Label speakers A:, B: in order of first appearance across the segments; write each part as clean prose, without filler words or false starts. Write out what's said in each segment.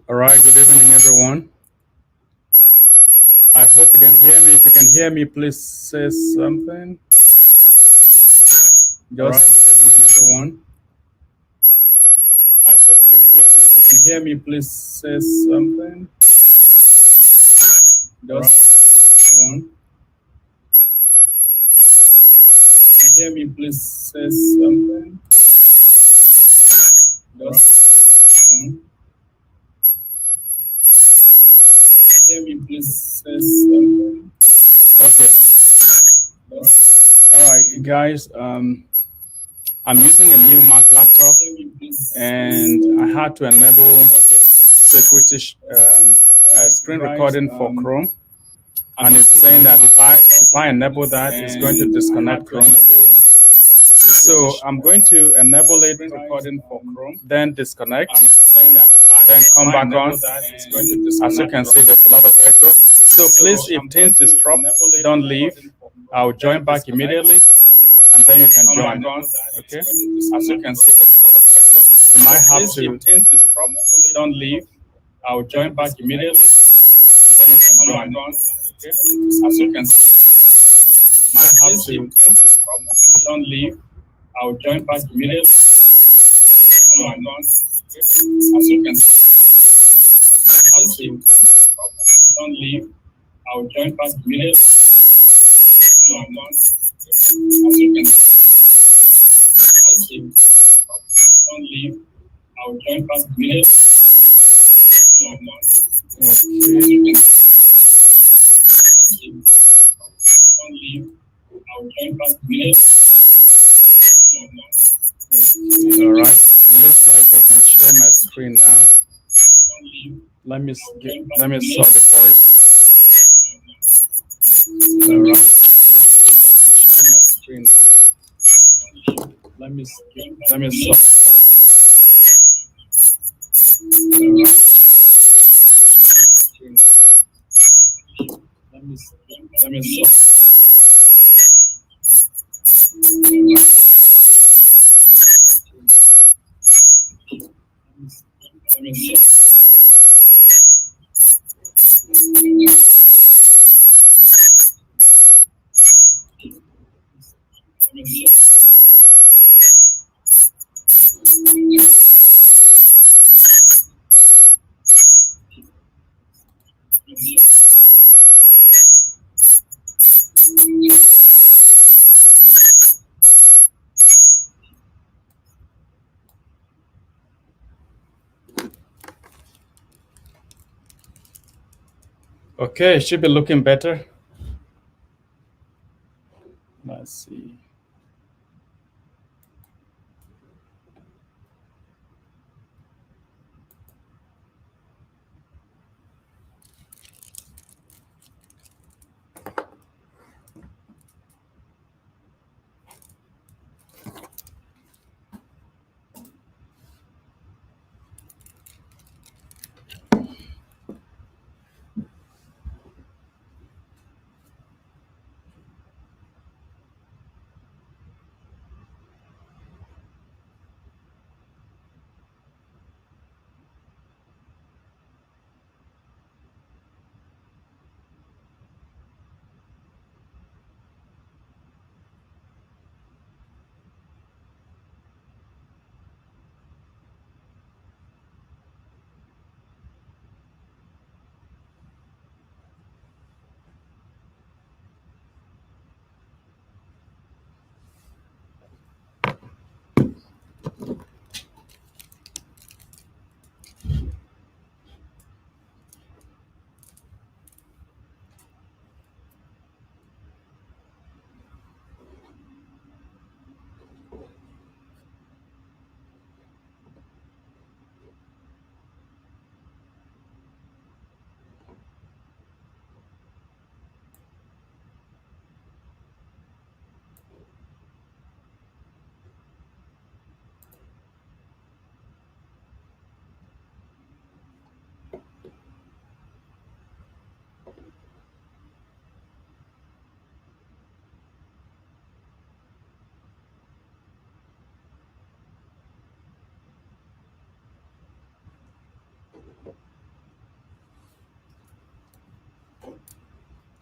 A: All right, good evening, everyone. I hope you can hear me. If you can hear me, please say something. All right, good evening, everyone. I hope you can hear me. If you can hear me, please say something. All right, everyone. If you can hear me, please say something. All right, everyone. If you can hear me, please say something. Okay. All right, guys. I'm using a new Mac laptop, and I had to enable security screen recording for Chrome, and it's saying that if I enable that, it's going to disconnect Chrome. So I'm going to enable it, recording for Chrome, then disconnect, then come back on. As you can see, there's a lot of echo. So please, if things disrupt, don't leave. I'll join back immediately, and then you can join. Okay? As you can see, you might have to. Don't leave. I'll join back immediately, and then you can join. Okay? As you can see, might have to. Don't leave. I'll join back immediately. Join. As you can see, don't leave. I'll join back immediately. Join. As you can see, don't leave. I'll join back immediately. Join. Okay. Don't leave. I'll join back immediately. All right. It looks like I can share my screen now. Let me sort the voice. All right. Share my screen now. Let me sort the voice. All right. Let me sort. Let me see. Okay, it should be looking better. Let's see.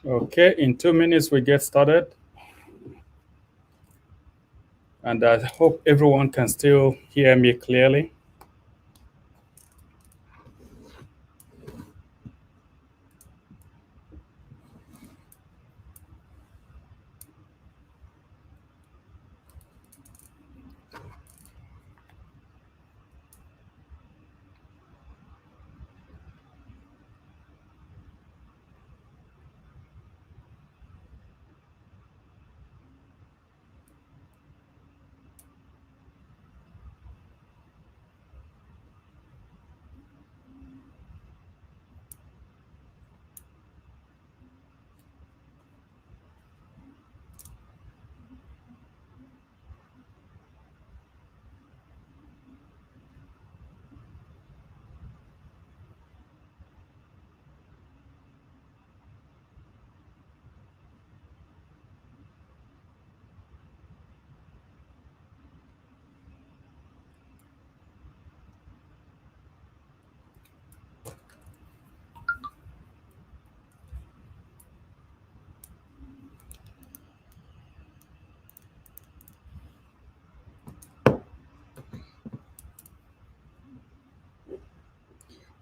A: Okay, in 2 minutes we get started. And I hope everyone can still hear me clearly.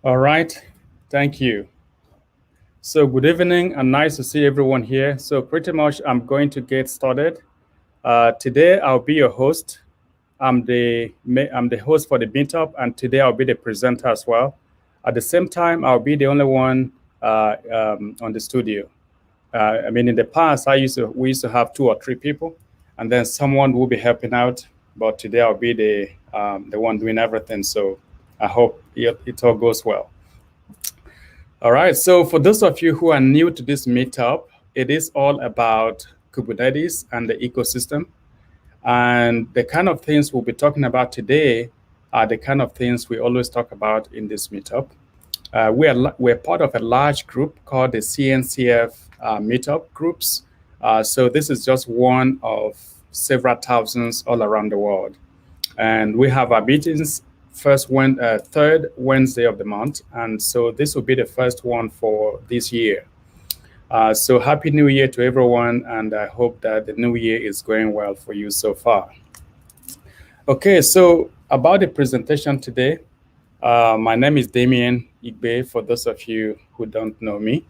A: All right, thank you. So good evening and nice to see everyone here. So pretty much I'm going to get started. Today I'll be your host. I'm the host for the meetup, and today I'll be the presenter as well. At the same time, I'll be the only one on the studio. I mean, in the past, we used to have 2 or 3 people, and then someone will be helping out. But today I'll be the one doing everything. So I hope it all goes well. All right. So for those of you who are new to this meetup, it is all about Kubernetes and the ecosystem. And the kind of things we'll be talking about today are the kind of things we always talk about in this meetup. We're part of a large group called the Cncf meetup groups. So this is just one of several thousands all around the world. And we have our meetings third Wednesday of the month. And so this will be the first one for this year. So Happy New Year to everyone, and I hope that the new year is going well for you so far. Okay, so about the presentation today, my name is Damien Igbe, for those of you who don't know me.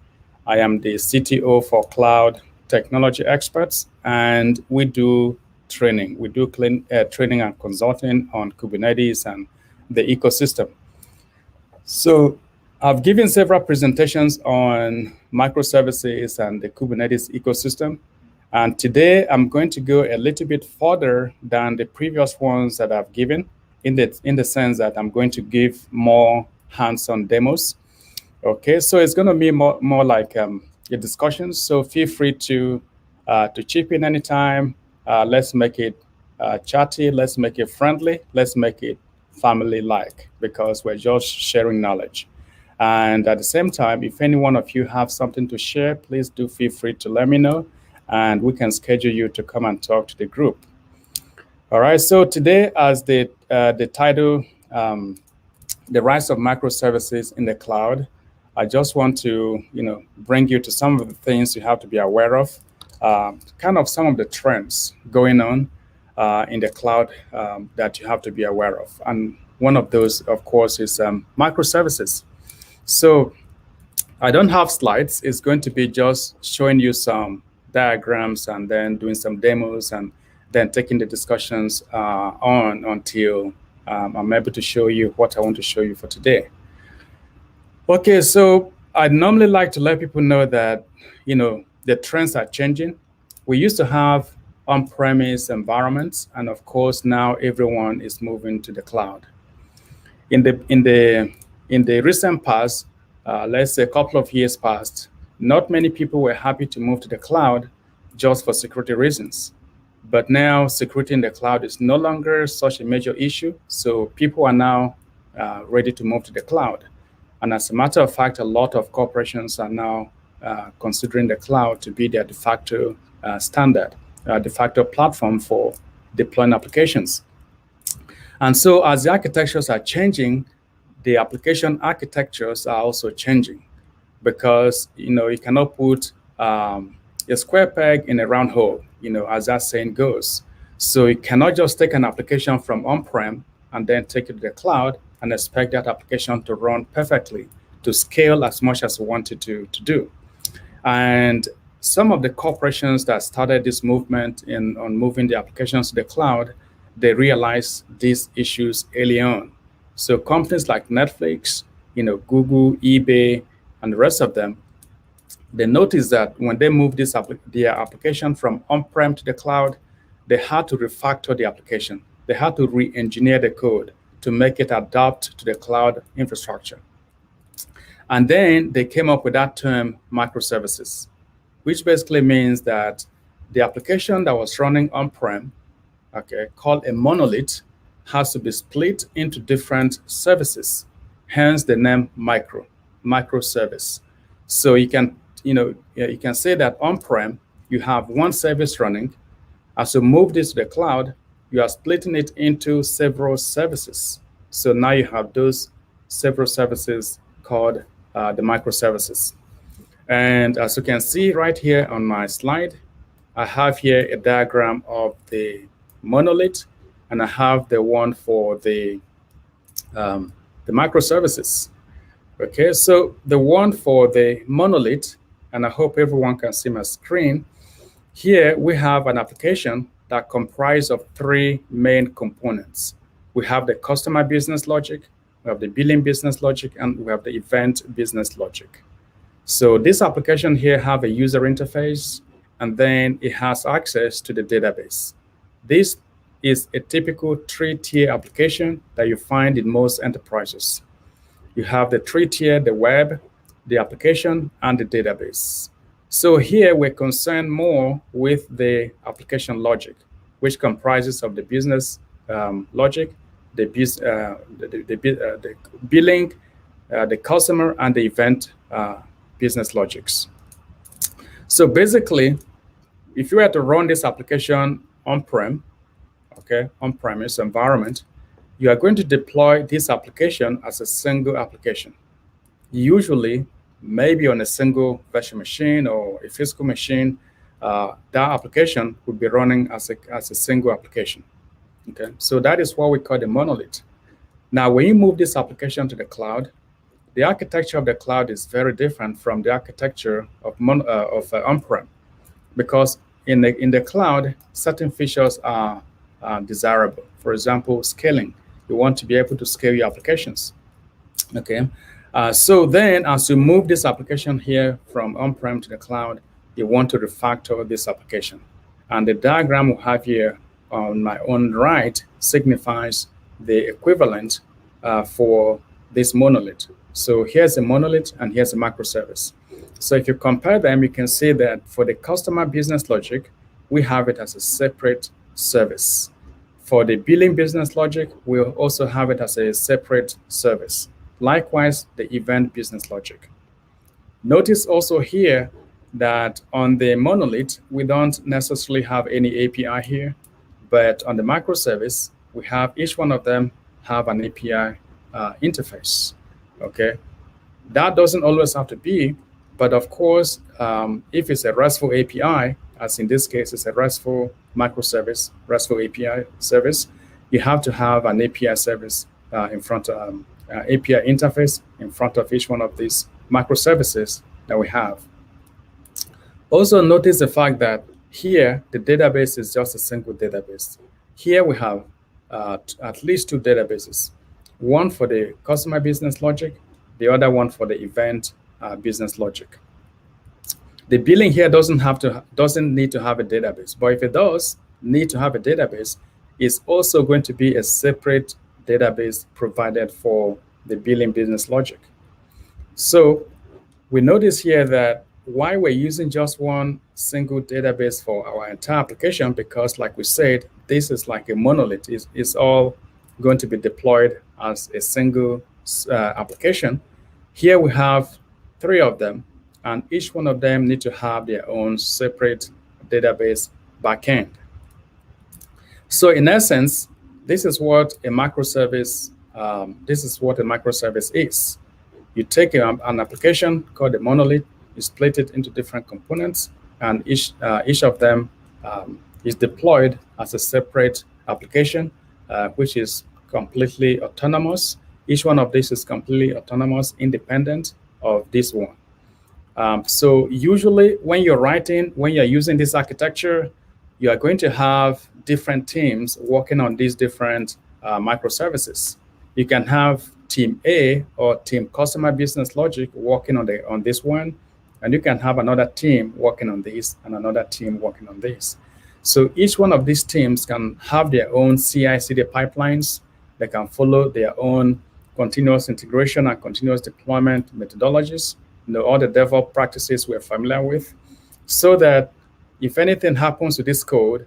A: I am the CTO for Cloud Technology Experts, and we do training. We do training and consulting on Kubernetes and the ecosystem. So I've given several presentations on microservices and the Kubernetes ecosystem. And today I'm going to go a little bit further than the previous ones that I've given, in the sense that I'm going to give more hands-on demos. Okay, so it's going to be more like a discussion. So feel free to chip in anytime. Let's make it chatty. Let's make it friendly. Let's make it family-like, because we're just sharing knowledge. And at the same time, if any one of you have something to share, please do feel free to let me know, and we can schedule you to come and talk to the group. All right, so today, as the title, the rise of microservices in the cloud, I just want to bring you to some of the things you have to be aware of, kind of some of the trends going on in the cloud that you have to be aware of. And one of those, of course, is microservices. So I don't have slides. It's going to be just showing you some diagrams and then doing some demos and then taking the discussions on until I'm able to show you what I want to show you for today. Okay, so I normally like to let people know that, the trends are changing. We used to have on-premise environments, and of course, now everyone is moving to the cloud. In the recent past, let's say a couple of years past, not many people were happy to move to the cloud just for security reasons. But now security in the cloud is no longer such a major issue. So people are now ready to move to the cloud. And as a matter of fact, a lot of corporations are now considering the cloud to be their de facto standard, de facto platform for deploying applications. And so as the architectures are changing, the application architectures are also changing, because you cannot put a square peg in a round hole, as that saying goes. So you cannot just take an application from on-prem and then take it to the cloud and expect that application to run perfectly, to scale as much as we wanted to do. And some of the corporations that started this movement on moving the applications to the cloud, they realized these issues early on. So companies like Netflix, Google, eBay, and the rest of them, they noticed that when they moved their application from on-prem to the cloud, they had to refactor the application. They had to re-engineer the code to make it adapt to the cloud infrastructure. And then they came up with that term microservices, which basically means that the application that was running on-prem, called a monolith, has to be split into different services, hence the name microservice. So you can say that on-prem, you have one service running. As you move this to the cloud, you are splitting it into several services. So now you have those several services called the microservices. And as you can see right here on my slide, I have here a diagram of the monolith, and I have the one for the microservices. Okay, so the one for the monolith, and I hope everyone can see my screen. Here we have an application that comprises of three main components. We have the customer business logic, we have the billing business logic, and we have the event business logic. So this application here have a user interface, and then it has access to the database. This is a typical three-tier application that you find in most enterprises. You have the three-tier, the web, the application, and the database. So here we're concerned more with the application logic, which comprises of the business logic, the billing, the customer, and the event business logics. So basically, if you were to run this application on-prem, on-premise environment, you are going to deploy this application as a single application. Usually, maybe on a single virtual machine or a physical machine, that application would be running as a single application. Okay, so that is what we call the monolith. Now, when you move this application to the cloud, the architecture of the cloud is very different from the architecture of on-prem, because in the cloud, certain features are desirable. For example, scaling. You want to be able to scale your applications. Okay, so then as you move this application here from on-prem to the cloud, you want to refactor this application. And the diagram we have here on my own right signifies the equivalent for this monolith. So here's a monolith and here's a microservice. So if you compare them, you can see that for the customer business logic, we have it as a separate service. For the billing business logic, we'll also have it as a separate service. Likewise, the event business logic. Notice also here that on the monolith, we don't necessarily have any API here, but on the microservice, we have each one of them have an API interface. Okay, that doesn't always have to be, but of course, if it's a RESTful API, as in this case, it's a RESTful microservice, RESTful API service, you have to have an API service in front of API interface in front of each one of these microservices that we have. Also notice the fact that here, the database is just a single database. Here we have at least two databases, one for the customer business logic, the other one for the event business logic. The billing here doesn't need to have a database, but if it does need to have a database, it's also going to be a separate database provided for the billing business logic. So we notice here that why we're using just one single database for our entire application, because like we said, this is like a monolith. It's all going to be deployed as a single application. Here we have three of them, and each one of them need to have their own separate database backend. So in essence, this is what a microservice is. You take an application called a monolith, you split it into different components, and each of them is deployed as a separate application, which is completely autonomous. Each one of these is completely autonomous, independent of this one. So usually when you're using this architecture, you are going to have different teams working on these different microservices. You can have team A or team customer business logic working on this one, and you can have another team working on this and another team working on this. So each one of these teams can have their own CI/CD pipelines. They can follow their own continuous integration and continuous deployment methodologies, all the DevOps practices we're familiar with, so that if anything happens to this code,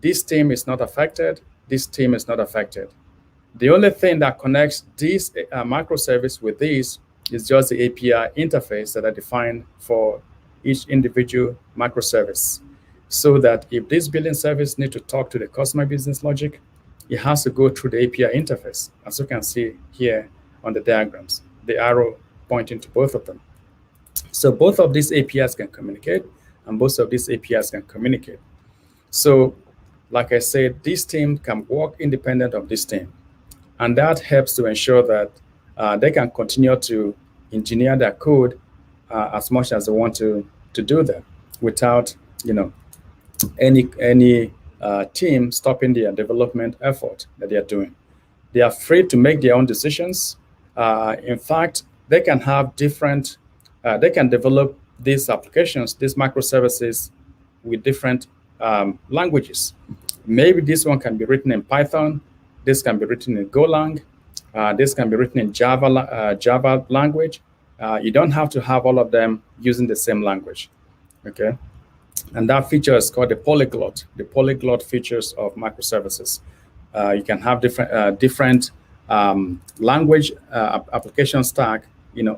A: this team is not affected, this team is not affected. The only thing that connects this microservice with this is just the API interface that I defined for each individual microservice, so that if this billing service needs to talk to the customer business logic, it has to go through the API interface, as you can see here on the diagrams, the arrow pointing to both of them. So both of these APIs can communicate, and both of these APIs can communicate. So like I said, this team can work independent of this team. And that helps to ensure that they can continue to engineer their code as much as they want to do that, without any team stopping their development effort that they are doing. They are free to make their own decisions. In fact, they can have different, they can develop these applications, these microservices, with different languages. Maybe this one can be written in Python, this can be written in Golang, this can be written in Java language. You don't have to have all of them using the same language, okay? And that feature is called the polyglot features of microservices. You can have different language application stack,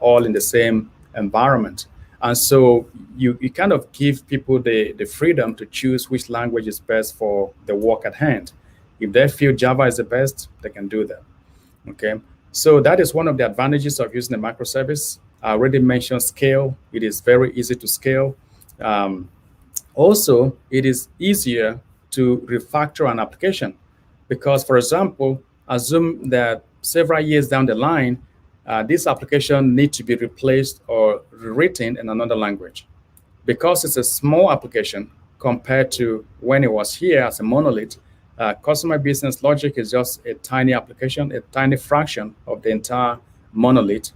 A: all in the same environment. And so you kind of give people the freedom to choose which language is best for the work at hand. If they feel Java is the best, they can do that, okay? So that is one of the advantages of using a microservice. I already mentioned scale. It is very easy to scale. Also, it is easier to refactor an application because, for example, assume that several years down the line, this application needs to be replaced or rewritten in another language. Because it's a small application compared to when it was here as a monolith, customer business logic is just a tiny application, a tiny fraction of the entire monolith.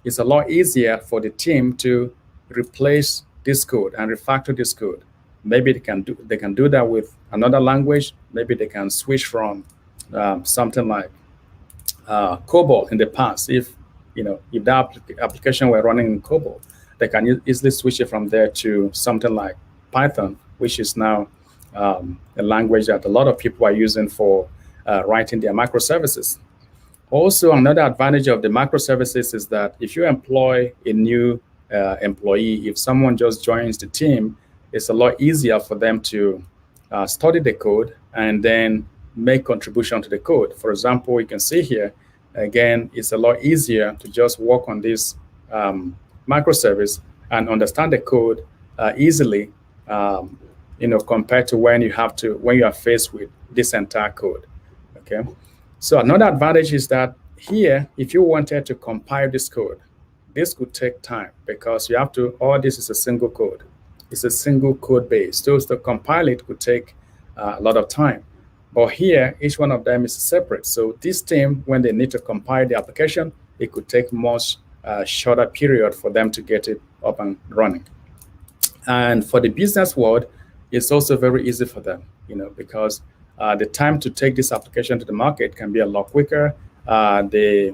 A: It's a lot easier for the team to replace this code and refactor this code. Maybe they can do that with another language. Maybe they can switch from something like COBOL in the past. If that application were running in COBOL, they can easily switch it from there to something like Python, which is now a language that a lot of people are using for writing their microservices. Also, another advantage of the microservices is that if you employ a new employee, if someone just joins the team, it's a lot easier for them to study the code and then make contribution to the code. For example, you can see here, again, it's a lot easier to just work on this microservice and understand the code easily, compared to when you are faced with this entire code, okay? So another advantage is that here, if you wanted to compile this code, this could take time because you have to, all this is a single code. It's a single code base. So to compile it could take a lot of time. But here, each one of them is separate. So this team, when they need to compile the application, it could take much shorter period for them to get it up and running. And for the business world, it's also very easy for them, because the time to take this application to the market can be a lot quicker. The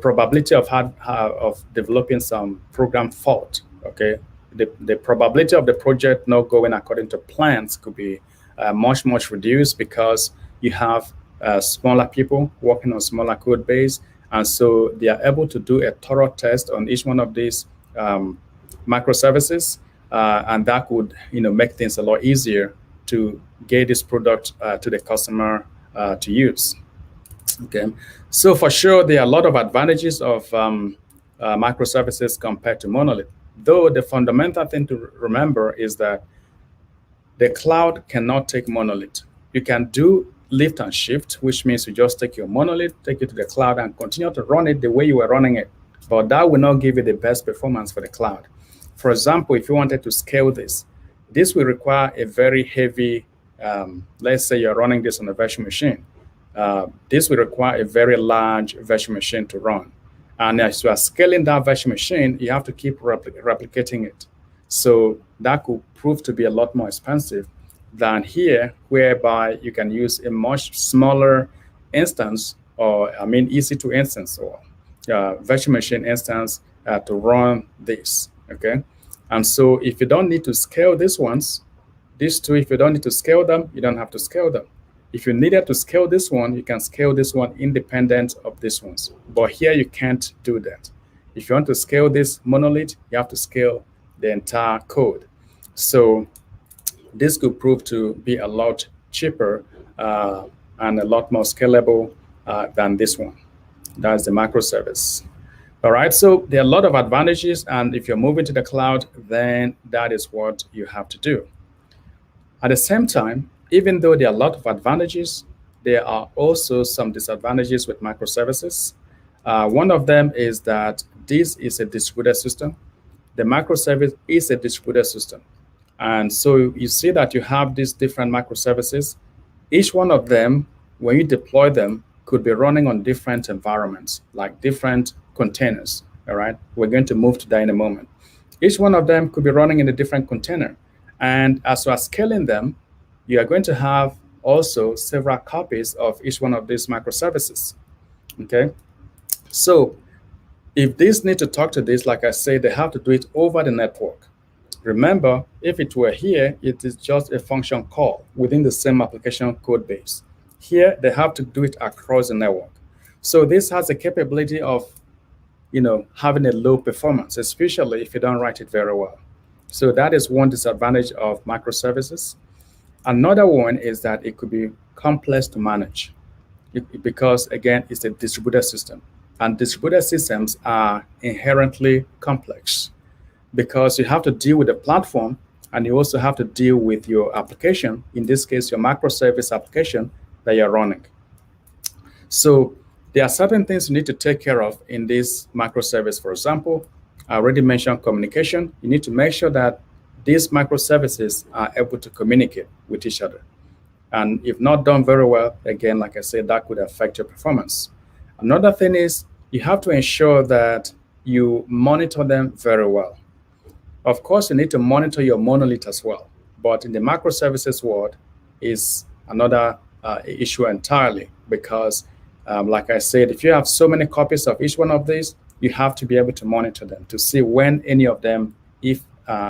A: probability of developing some program fault, okay, the probability of the project not going according to plans could be much reduced because you have smaller people working on smaller code base, and so they are able to do a thorough test on each one of these microservices, and that could make things a lot easier to get this product to the customer to use. Okay, so for sure there are a lot of advantages of microservices compared to monolith. Though the fundamental thing to remember is that the cloud cannot take monolith. You can do lift and shift, which means you just take your monolith, take it to the cloud, and continue to run it the way you were running it. But that will not give you the best performance for the cloud. For example, if you wanted to scale this will require a very heavy, let's say you're running this on a virtual machine. This will require a very large virtual machine to run. And as you are scaling that virtual machine, you have to keep replicating it. So that could prove to be a lot more expensive than here, whereby you can use a much smaller instance, or easy to instance, or virtual machine instance to run this, okay? And so if you don't need to scale these ones, these two, if you don't need to scale them, you don't have to scale them. If you needed to scale this one, you can scale this one independent of these ones. But here you can't do that. If you want to scale this monolith, you have to scale the entire code. So this could prove to be a lot cheaper and a lot more scalable than this one. That's the microservice. All right, so there are a lot of advantages, and if you're moving to the cloud, then that is what you have to do. At the same time, even though there are a lot of advantages, there are also some disadvantages with microservices. One of them is that this is a distributed system. The microservice is a distributed system. And so you see that you have these different microservices. Each one of them, when you deploy them, could be running on different environments, like different containers, all right? We're going to move to that in a moment. Each one of them could be running in a different container. And as you are scaling them, you are going to have also several copies of each one of these microservices, okay? So if these need to talk to this, like I said, they have to do it over the network. Remember, if it were here, it is just a function call within the same application code base. Here, they have to do it across the network. So this has the capability of, having a low performance, especially if you don't write it very well. So that is one disadvantage of microservices. Another one is that it could be complex to manage because, again, it's a distributed system. And distributed systems are inherently complex because you have to deal with the platform and you also have to deal with your application, in this case, your microservice application that you're running. So there are certain things you need to take care of in this microservice. For example, I already mentioned communication. You need to make sure that these microservices are able to communicate with each other. And if not done very well, again, like I said, that could affect your performance. Another thing is you have to ensure that you monitor them very well. Of course, you need to monitor your monolith as well. But in the microservices world is another issue entirely because, like I said, if you have so many copies of each one of these, you have to be able to monitor them to see when any of them, if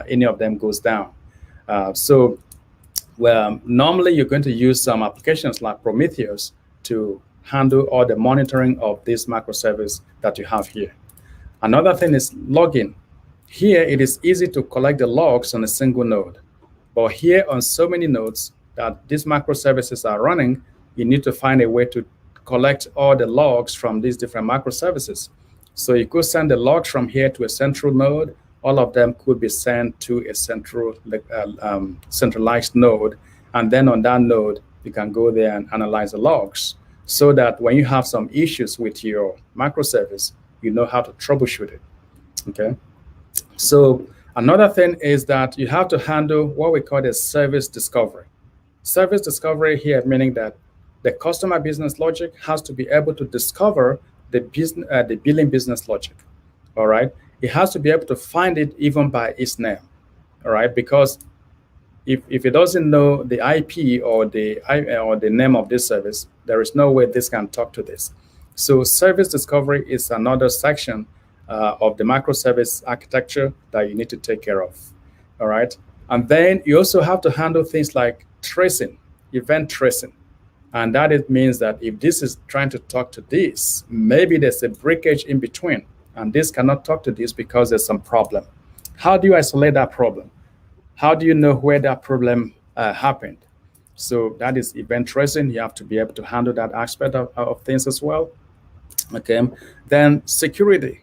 A: any of them goes down. Normally you're going to use some applications like Prometheus to handle all the monitoring of this microservice that you have here. Another thing is logging. Here, it is easy to collect the logs on a single node. But here on so many nodes that these microservices are running, you need to find a way to collect all the logs from these different microservices. So you could send the logs from here to a central node. All of them could be sent to a centralized node. And then on that node, you can go there and analyze the logs so that when you have some issues with your microservice, you know how to troubleshoot it, okay? So another thing is that you have to handle what we call the service discovery. Service discovery here meaning that the customer business logic has to be able to discover the billing business logic, all right? It has to be able to find it even by its name, all right? Because if it doesn't know the IP or the name of this service, there is no way this can talk to this. So service discovery is another section of the microservice architecture that you need to take care of, all right? And then you also have to handle things like tracing, event tracing. And that means that if this is trying to talk to this, maybe there's a breakage in between, and this cannot talk to this because there's some problem. How do you isolate that problem? How do you know where that problem happened? So that is event tracing. You have to be able to handle that aspect of things as well. Okay. Then security.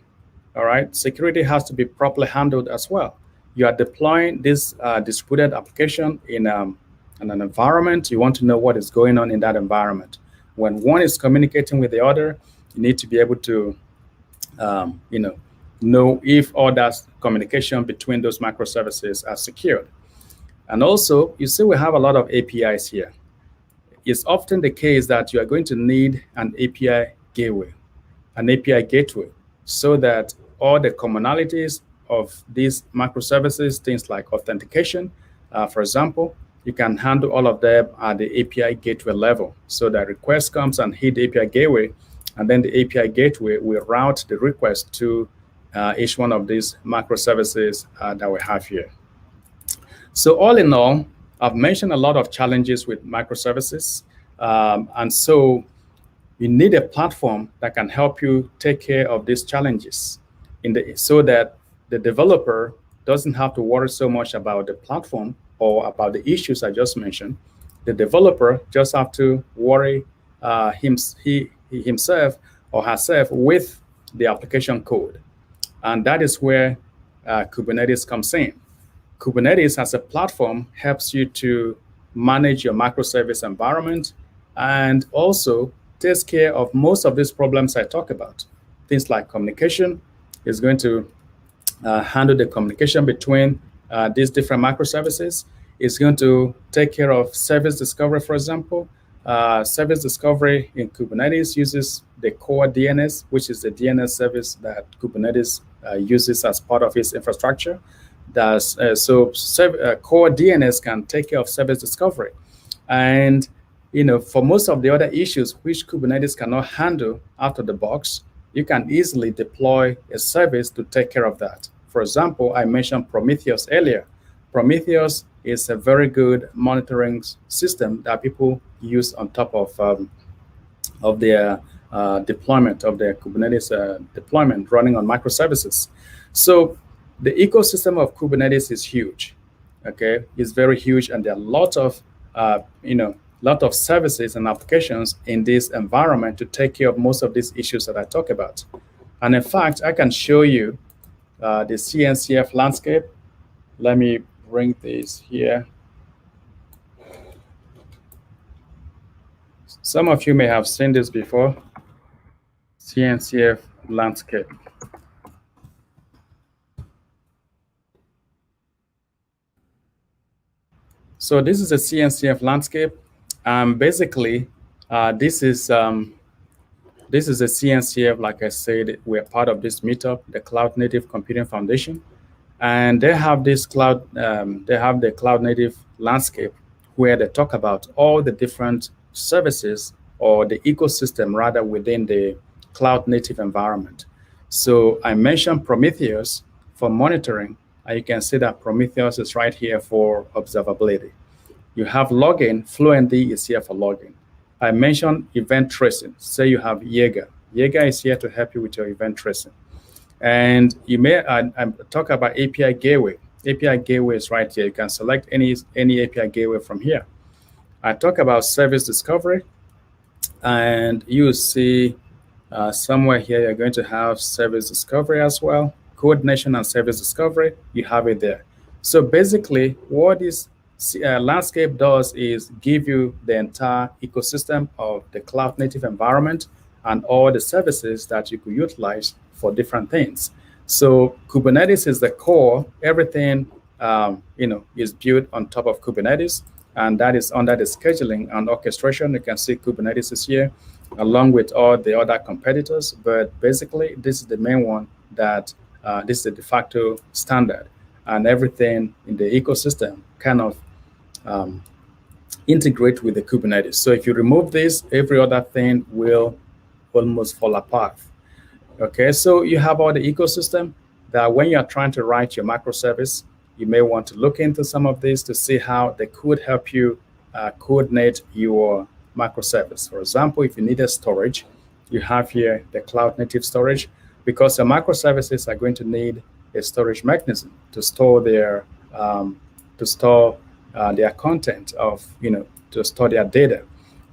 A: all right, security has to be properly handled as well. You are deploying this distributed application in an environment. You want to know what is going on in that environment. When one is communicating with the other, you need to be able to, know if all that communication between those microservices are secured. And also, you see we have a lot of APIs here. It's often the case that you are going to need an API gateway, so that all the commonalities of these microservices, things like authentication, for example, you can handle all of them at the API gateway level. So that request comes and hit the API gateway, and then the API gateway will route the request to each one of these microservices that we have here. So all in all, I've mentioned a lot of challenges with microservices. And so you need a platform that can help you take care of these challenges so that the developer doesn't have to worry so much about the platform or about the issues I just mentioned. The developer just have to worry himself or herself with the application code. And that is where Kubernetes comes in. Kubernetes as a platform helps you to manage your microservice environment and also takes care of most of these problems I talk about. Things like communication is going to handle the communication between these different microservices. It's going to take care of service discovery, for example. Service discovery in Kubernetes uses the core DNS, which is the DNS service that Kubernetes uses as part of its infrastructure. Core DNS can take care of service discovery. And for most of the other issues which Kubernetes cannot handle out of the box, you can easily deploy a service to take care of that. For example, I mentioned Prometheus earlier. Prometheus is a very good monitoring system that people use on top of their deployment, of their Kubernetes deployment running on microservices. So the ecosystem of Kubernetes is huge. Okay, it's very huge, and there are a lot of services and applications in this environment to take care of most of these issues that I talk about. And in fact, I can show you the Cncf Landscape. Let me bring this here. Some of you may have seen this before. Cncf Landscape. So this is a Cncf Landscape. Basically, this is a Cncf. Like I said, we're part of this meetup, the Cloud Native Computing Foundation, and they have this cloud. They have the Cloud Native Landscape, where they talk about all the different services or the ecosystem rather within the Cloud Native environment. So I mentioned Prometheus for monitoring, and you can see that Prometheus is right here for observability. You have logging. FluentD is here for logging. I mentioned event tracing. Say you have Jaeger. Jaeger is here to help you with your event tracing. And you may talk about API gateway. API gateway is right here. You can select any API gateway from here. I talk about service discovery, and you see somewhere here you're going to have service discovery as well. Coordination and service discovery, you have it there. So basically, what this Landscape does is give you the entire ecosystem of the cloud native environment and all the services that you could utilize for different things. So Kubernetes is the core. Everything is built on top of Kubernetes, and that is under the scheduling and orchestration. You can see Kubernetes is here, along with all the other competitors. But basically, this is the main one that this is the de facto standard, and everything in the ecosystem kind of integrate with the Kubernetes. So if you remove this, every other thing will almost fall apart. Okay, so you have all the ecosystem that when you're trying to write your microservice, you may want to look into some of this to see how they could help you coordinate your microservice. For example, if you need a storage, you have here the cloud native storage, because the microservices are going to need a storage mechanism to store their content of, to store their data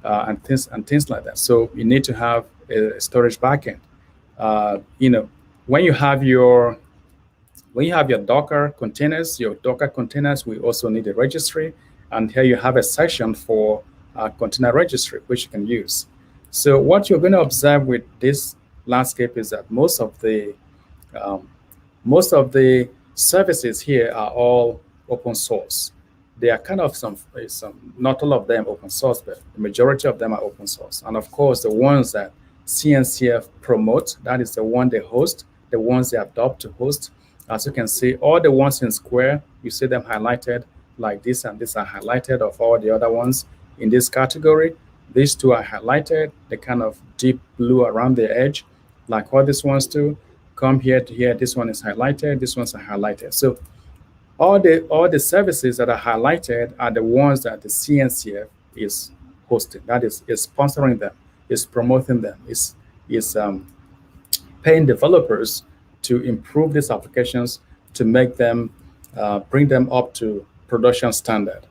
A: and things like that. So you need to have a storage backend. when you have your Docker containers, we also need a registry. And here you have a section for container registry, which you can use. So what you're going to observe with this landscape is that most of the services here are all open source. There are kind of some, not all of them open source, but the majority of them are open source. And of course, the ones that Cncf promote, that is the one they host, the ones they adopt to host. As you can see, all the ones in square, you see them highlighted like this, and these are highlighted of all the other ones in this category. These two are highlighted, the kind of deep blue around the edge, like all these ones do. Come here to here, this one is highlighted, these ones are highlighted. So all the services that are highlighted are the ones that the Cncf is hosting, that is sponsoring them, is promoting them, is paying developers to improve these applications, to make them, bring them up to production standard.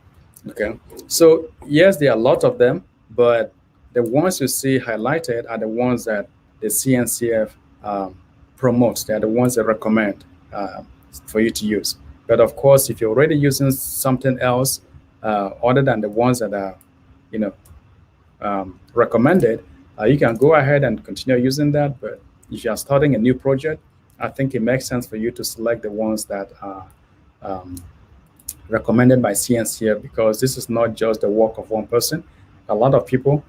A: Okay, so yes, there are a lot of them, but the ones you see highlighted are the ones that the Cncf promotes. They are the ones that recommend for you to use. But of course, if you're already using something else other than the ones that are, recommended, you can go ahead and continue using that. But if you are starting a new project, I think it makes sense for you to select the ones that are recommended by Cncf, because this is not just the work of one person. A lot of people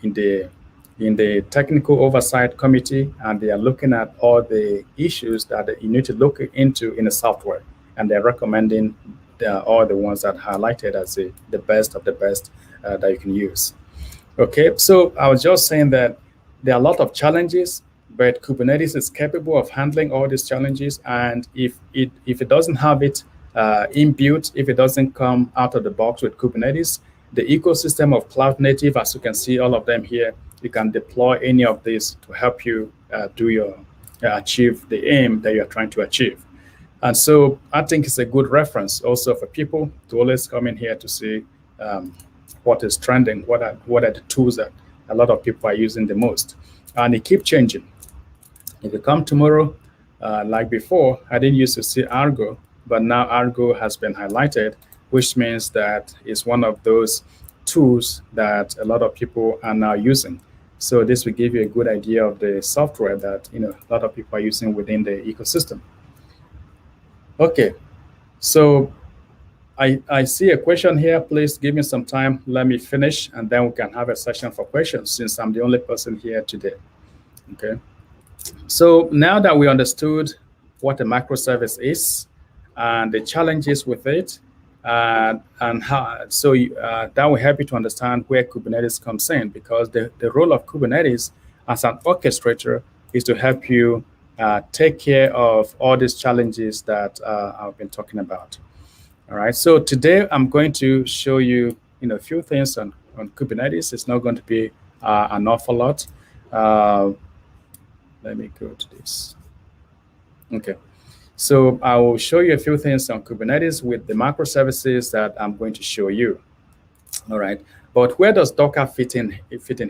A: in the technical oversight committee, and they are looking at all the issues that you need to look into in the software, and they're recommending all the ones that are highlighted as the best of the best that you can use. Okay, so I was just saying that there are a lot of challenges, but Kubernetes is capable of handling all these challenges. And if it doesn't have it inbuilt, if it doesn't come out of the box with Kubernetes, the ecosystem of cloud native, as you can see all of them here, you can deploy any of these to help you achieve the aim that you're trying to achieve. And so I think it's a good reference also for people to always come in here to see what is trending, what are the tools that a lot of people are using the most. And it keeps changing. If you come tomorrow, like before, I didn't used to see Argo, but now Argo has been highlighted, which means that it's one of those tools that a lot of people are now using. So this will give you a good idea of the software that a lot of people are using within the ecosystem. Okay, so I see a question here. Please give me some time. Let me finish, and then we can have a session for questions, since I'm the only person here today. Okay. So now that we understood what a microservice is and the challenges with it, and how, so that will help you to understand where Kubernetes comes in, because the role of Kubernetes as an orchestrator is to help you take care of all these challenges that I've been talking about. All right, so today I'm going to show you, a few things on Kubernetes. It's not going to be an awful lot. Let me go to this. Okay, so I will show you a few things on Kubernetes with the microservices that I'm going to show you. All right, but where does Docker fit in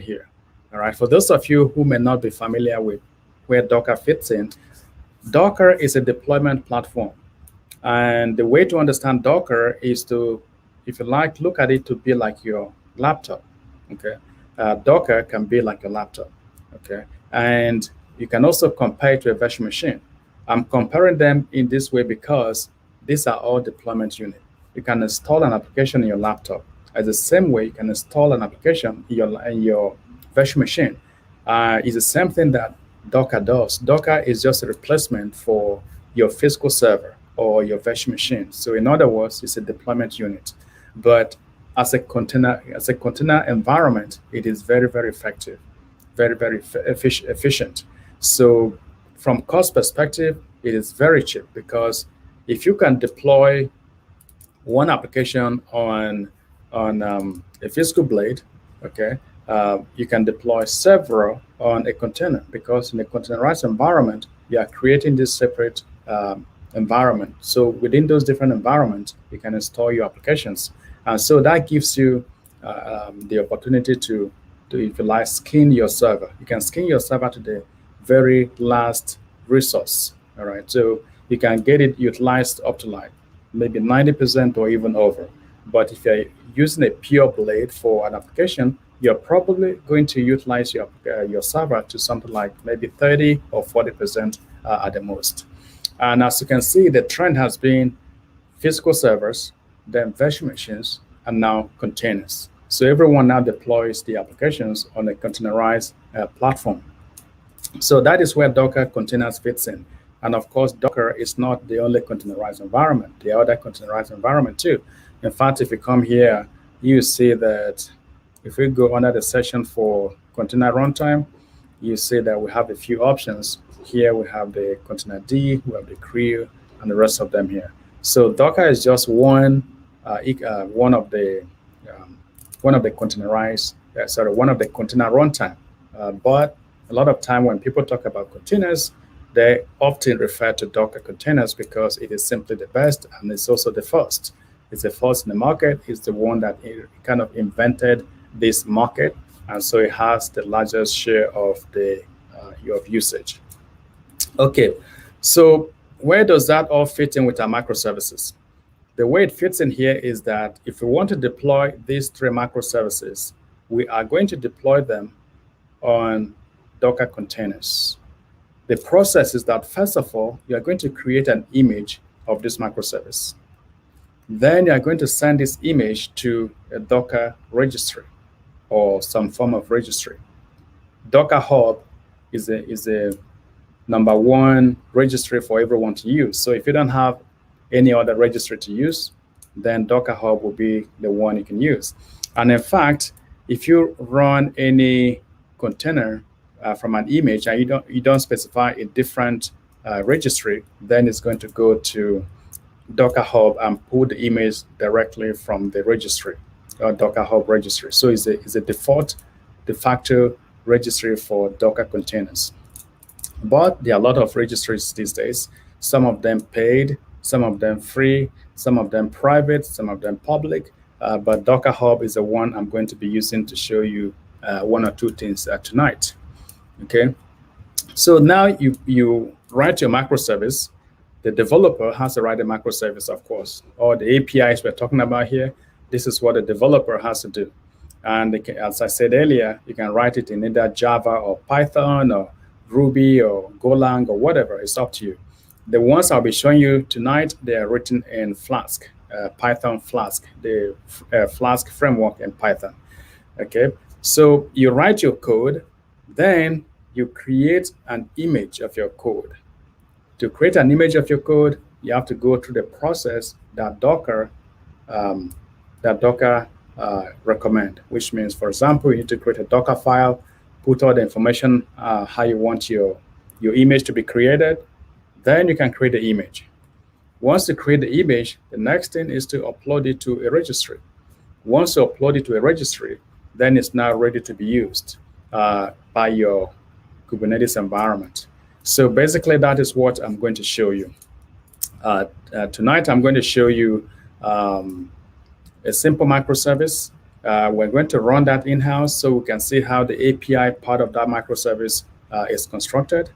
A: here? All right, for those of you who may not be familiar with where Docker fits in, Docker is a deployment platform. And the way to understand Docker is to, if you like, look at it to be like your laptop. Okay, Docker can be like your laptop. Okay, and you can also compare it to a virtual machine. I'm comparing them in this way because these are all deployment units. You can install an application in your laptop. As the same way you can install an application in your virtual machine. It's the same thing that Docker does. Docker is just a replacement for your physical server or your virtual machine. So in other words, it's a deployment unit. But as a container environment, it is very, very effective, very, very efficient. So from cost perspective, it is very cheap, because if you can deploy one application on a physical blade, okay, you can deploy several on a container, because in a containerized environment, you are creating this separate environment. So within those different environments, you can install your applications. And so that gives you the opportunity to, if you like, skin your server. You can skin your server to the very last resource. All right, so you can get it utilized up to like maybe 90% or even over. But if you're using a pure blade for an application, you're probably going to utilize your server to something like maybe 30 or 40% at the most. And as you can see, the trend has been physical servers, then virtual machines, and now containers. So everyone now deploys the applications on a containerized platform. So that is where Docker containers fits in. And of course, Docker is not the only containerized environment. There are other containerized environment too. In fact, if you come here, you see that if we go under the section for container runtime, you see that we have a few options. Here we have the container D, we have the crew, and the rest of them here. So Docker is just one of the containerized, one of the container runtime. But a lot of time when people talk about containers, they often refer to Docker containers because it is simply the best and it's also the first. It's the first in the market. It's the one that kind of invented this market, and so it has the largest share of the of usage. Okay, so where does that all fit in with our microservices? The way it fits in here is that if we want to deploy these 3 microservices, we are going to deploy them on Docker containers. The process is that, first of all, you are going to create an image of this microservice. Then you are going to send this image to a Docker registry or some form of registry. Docker Hub is a #1 registry for everyone to use. So if you don't have any other registry to use, then Docker Hub will be the one you can use. And in fact, if you run any container from an image and you don't specify a different registry, then it's going to go to Docker Hub and pull the image directly from the registry, Docker Hub registry. So it's a de facto registry for Docker containers. But there are a lot of registries these days, some of them paid, some of them free, some of them private, some of them public. But Docker Hub is the one I'm going to be using to show you 1 or 2 things tonight. Okay, so now you write your microservice. The developer has to write a microservice, of course. All the APIs we're talking about here, this is what the developer has to do. And as I said earlier, you can write it in either Java or Python or Ruby or Golang or whatever. It's up to you. The ones I'll be showing you tonight, they are written in Flask, Python Flask, the Flask framework in Python. Okay, so you write your code, then you create an image of your code. To create an image of your code, you have to go through the process that Docker recommend, which means, for example, you need to create a Docker file, put all the information how you want your image to be created. Then you can create the image. Once you create the image, the next thing is to upload it to a registry. Once you upload it to a registry, then it's now ready to be used by your Kubernetes environment. So basically, that is what I'm going to show you. Tonight, I'm going to show you a simple microservice. We're going to run that in-house so we can see how the API part of that microservice is constructed.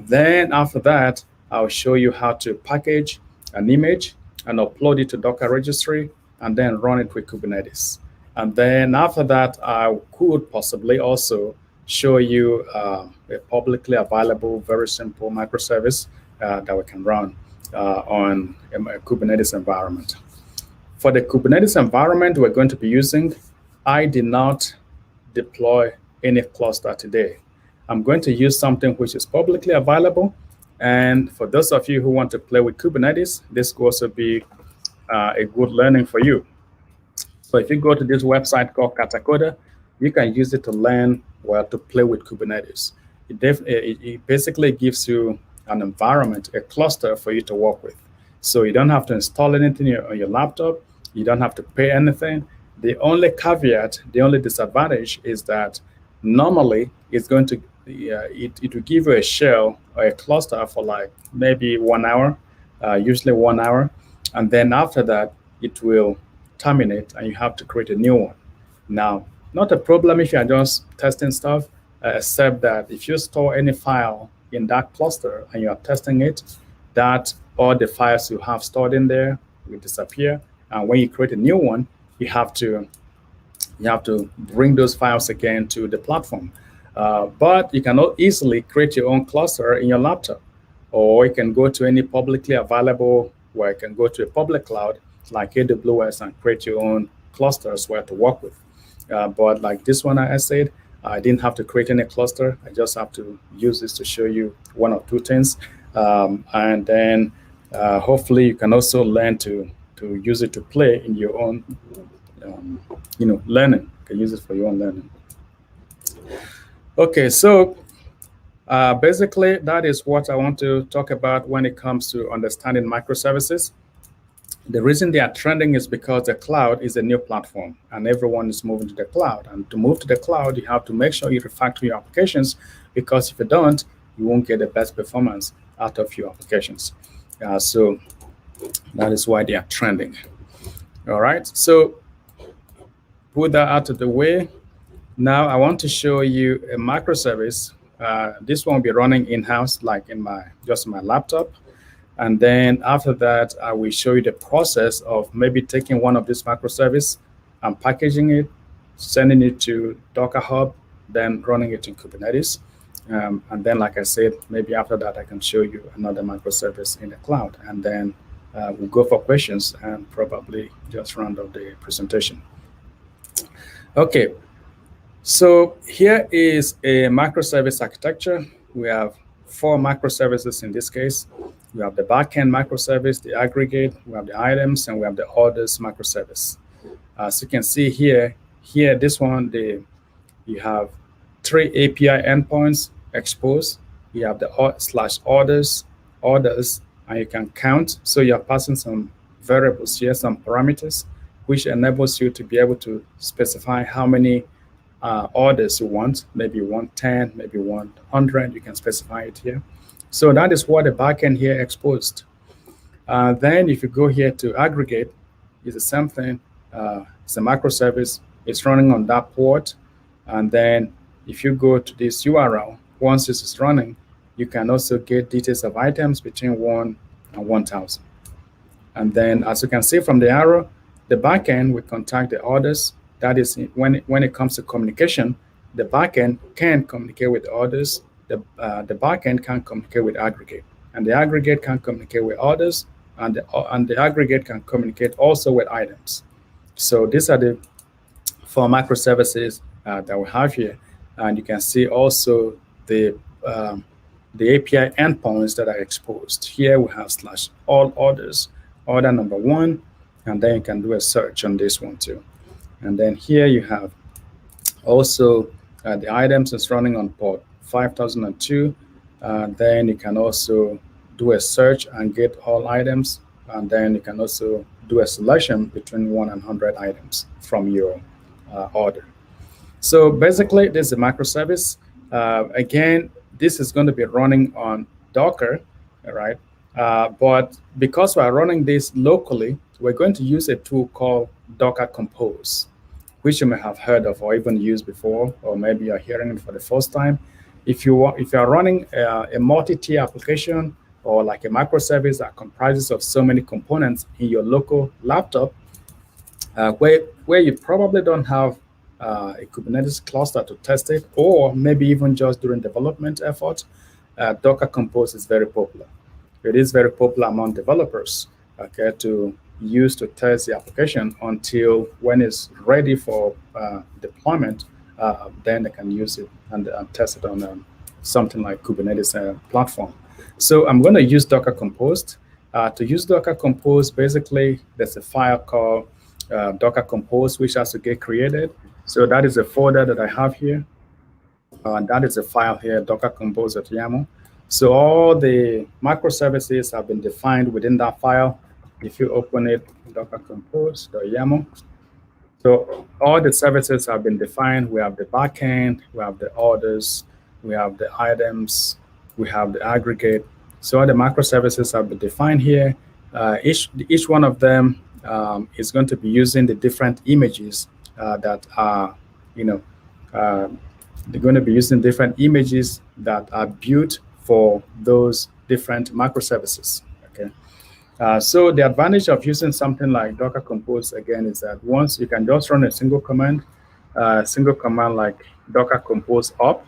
A: Then after that, I'll show you how to package an image and upload it to Docker registry and then run it with Kubernetes. And then after that, I could possibly also show you a publicly available, very simple microservice that we can run on a Kubernetes environment. For the Kubernetes environment we're going to be using, I did not deploy any cluster today. I'm going to use something which is publicly available. And for those of you who want to play with Kubernetes, this will also be a good learning for you. So if you go to this website called Katacoda, you can use it to learn to play with Kubernetes. It basically gives you an environment, a cluster for you to work with. So you don't have to install anything on your laptop. You don't have to pay anything. The only caveat, the only disadvantage is that normally it's going to, it will give you a shell or a cluster for like maybe 1 hour, usually 1 hour. And then after that, it will terminate and you have to create a new one. Now, not a problem if you are just testing stuff, except that if you store any file in that cluster and you are testing it, that all the files you have stored in there will disappear. And when you create a new one, you have to bring those files again to the platform. But you can easily create your own cluster in your laptop, or you can go to any publicly available, where you can go to a public cloud like AWS and create your own clusters where to work with. But like this one I said, I didn't have to create any cluster. I just have to use this to show you one or two things. And then hopefully you can also learn to use it to play in your own learning. You can use it for your own learning. Okay, so basically that is what I want to talk about when it comes to understanding microservices. The reason they are trending is because the cloud is a new platform and everyone is moving to the cloud. And to move to the cloud, you have to make sure you refactor your applications, because if you don't, you won't get the best performance out of your applications. So that is why they are trending. All right, so put that out of the way. Now I want to show you a microservice. This one will be running in-house, like in my laptop. And then after that, I will show you the process of maybe taking one of these microservices and packaging it, sending it to Docker Hub, then running it in Kubernetes. And then, like I said, maybe after that, I can show you another microservice in the cloud. And then we'll go for questions and probably just round up the presentation. Okay, so here is a microservice architecture. We have 4 microservices in this case. We have the backend microservice, the aggregate, we have the items, and we have the orders microservice. As you can see here, this one, you have 3 API endpoints exposed. You have the /orders, and you can count. So you're passing some variables here, some parameters, which enables you to be able to specify how many orders you want. Maybe you want 10, maybe you want 100, you can specify it here. So that is what the backend here exposed. Then if you go here to aggregate, it's the same thing. It's a microservice. It's running on that port. And then if you go to this URL, once this is running, you can also get details of items between 1 and 1,000. And then as you can see from the arrow, the backend will contact the orders. That is, when it comes to communication, the backend can communicate with the orders. The backend can communicate with aggregate, and the aggregate can communicate with orders, and the aggregate can communicate also with items. So these are the 4 microservices that we have here, and you can see also the API endpoints that are exposed. Here we have /all orders, order number 1, and then you can do a search on this one too. And then here you have also the items is running on port 5002. Then you can also do a search and get all items. And then you can also do a selection between 1 and 100 items from your order. So basically, this is a microservice. Again, this is going to be running on Docker, all right? But because we're running this locally, we're going to use a tool called Docker Compose, which you may have heard of or even used before, or maybe you're hearing it for the first time. If you are running a multi-tier application or like a microservice that comprises of so many components in your local laptop, where you probably don't have a Kubernetes cluster to test it, or maybe even just during development effort, Docker Compose is very popular. It is very popular among developers, okay, to use to test the application until when it's ready for deployment, then they can use it and test it on something like Kubernetes platform. So I'm going to use Docker Compose. To use Docker Compose, basically, there's a file called Docker Compose, which has to get created. So that is a folder that I have here. And that is a file here, Docker Compose.yaml. So all the microservices have been defined within that file. If you open it, Docker Compose.yaml. So all the services have been defined. We have the backend, we have the orders, we have the items, we have the aggregate. So all the microservices have been defined here. Each one of them is going to be using the different images that are, they're going to be using different images that are built for those different microservices. Okay. So the advantage of using something like Docker Compose again is that once you can just run a single command like Docker Compose up.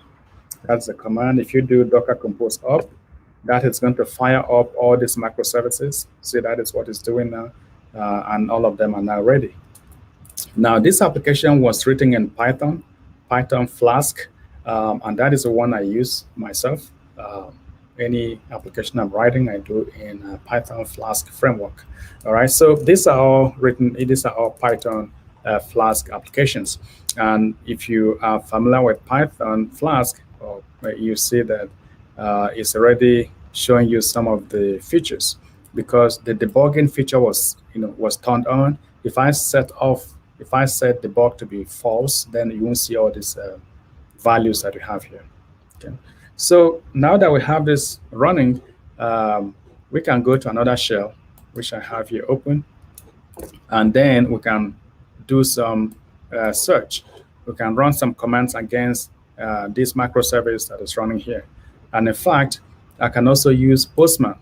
A: That's the command. If you do Docker Compose up, that is going to fire up all these microservices. See, that is what it's doing now, and all of them are now ready. Now, this application was written in Python Flask, and that is the one I use myself. Any application I'm writing, I do in Python Flask framework. All right, so these are all Python Flask applications. And if you are familiar with Python Flask, you see that it's already showing you some of the features, because the debugging feature was turned on. If I set debug to be false, then you won't see all these values that we have here. Okay. So now that we have this running, we can go to another shell, which I have here open, and then we can do some search. We can run some commands against this microservice that is running here. And in fact, I can also use Postman.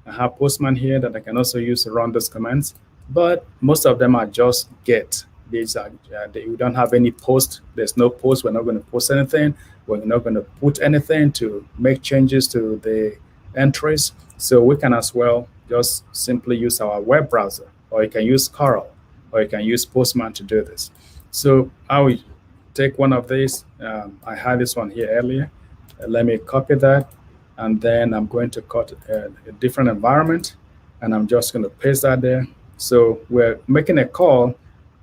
A: I have Postman here that I can also use to run those commands, but most of them are just get. These are we don't have any post. There's no post. We're not going to post anything. We're not going to put anything to make changes to the entries. So we can as well just simply use our web browser, or you can use Coral, or you can use Postman to do this. So I will take one of these. I had this one here earlier. Let me copy that, and then I'm going to cut a different environment, and I'm just going to paste that there. So we're making a call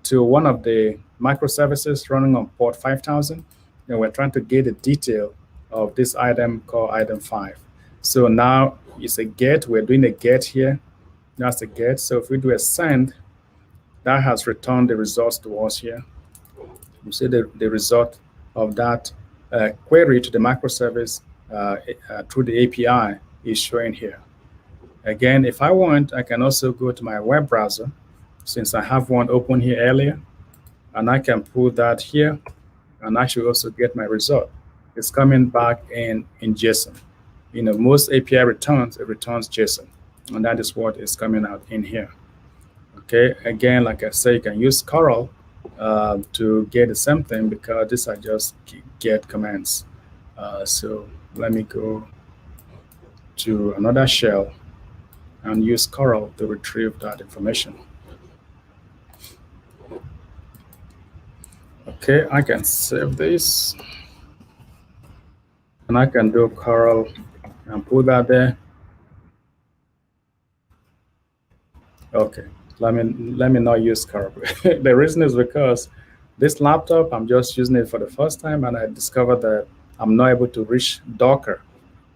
A: to one of the microservices running on port 5000, and we're trying to get the detail of this item called item 5. So now it's a get. We're doing a get here. That's a get. So if we do a send, that has returned the results to us here. You see the result of that query to the microservice through the API is showing here. Again, if I want, I can also go to my web browser, since I have one open here earlier, and I can pull that here, and I should also get my result. It's coming back in JSON. Most API returns, it returns JSON, and that is what is coming out in here. Okay, again, like I say, you can use Coral to get the same thing, because these are just get commands. So let me go to another shell and use Coral to retrieve that information. Okay, I can save this, and I can do Coral and put that there. Okay, let me not use Coral. The reason is because this laptop, I'm just using it for the first time, and I discovered that I'm not able to reach Docker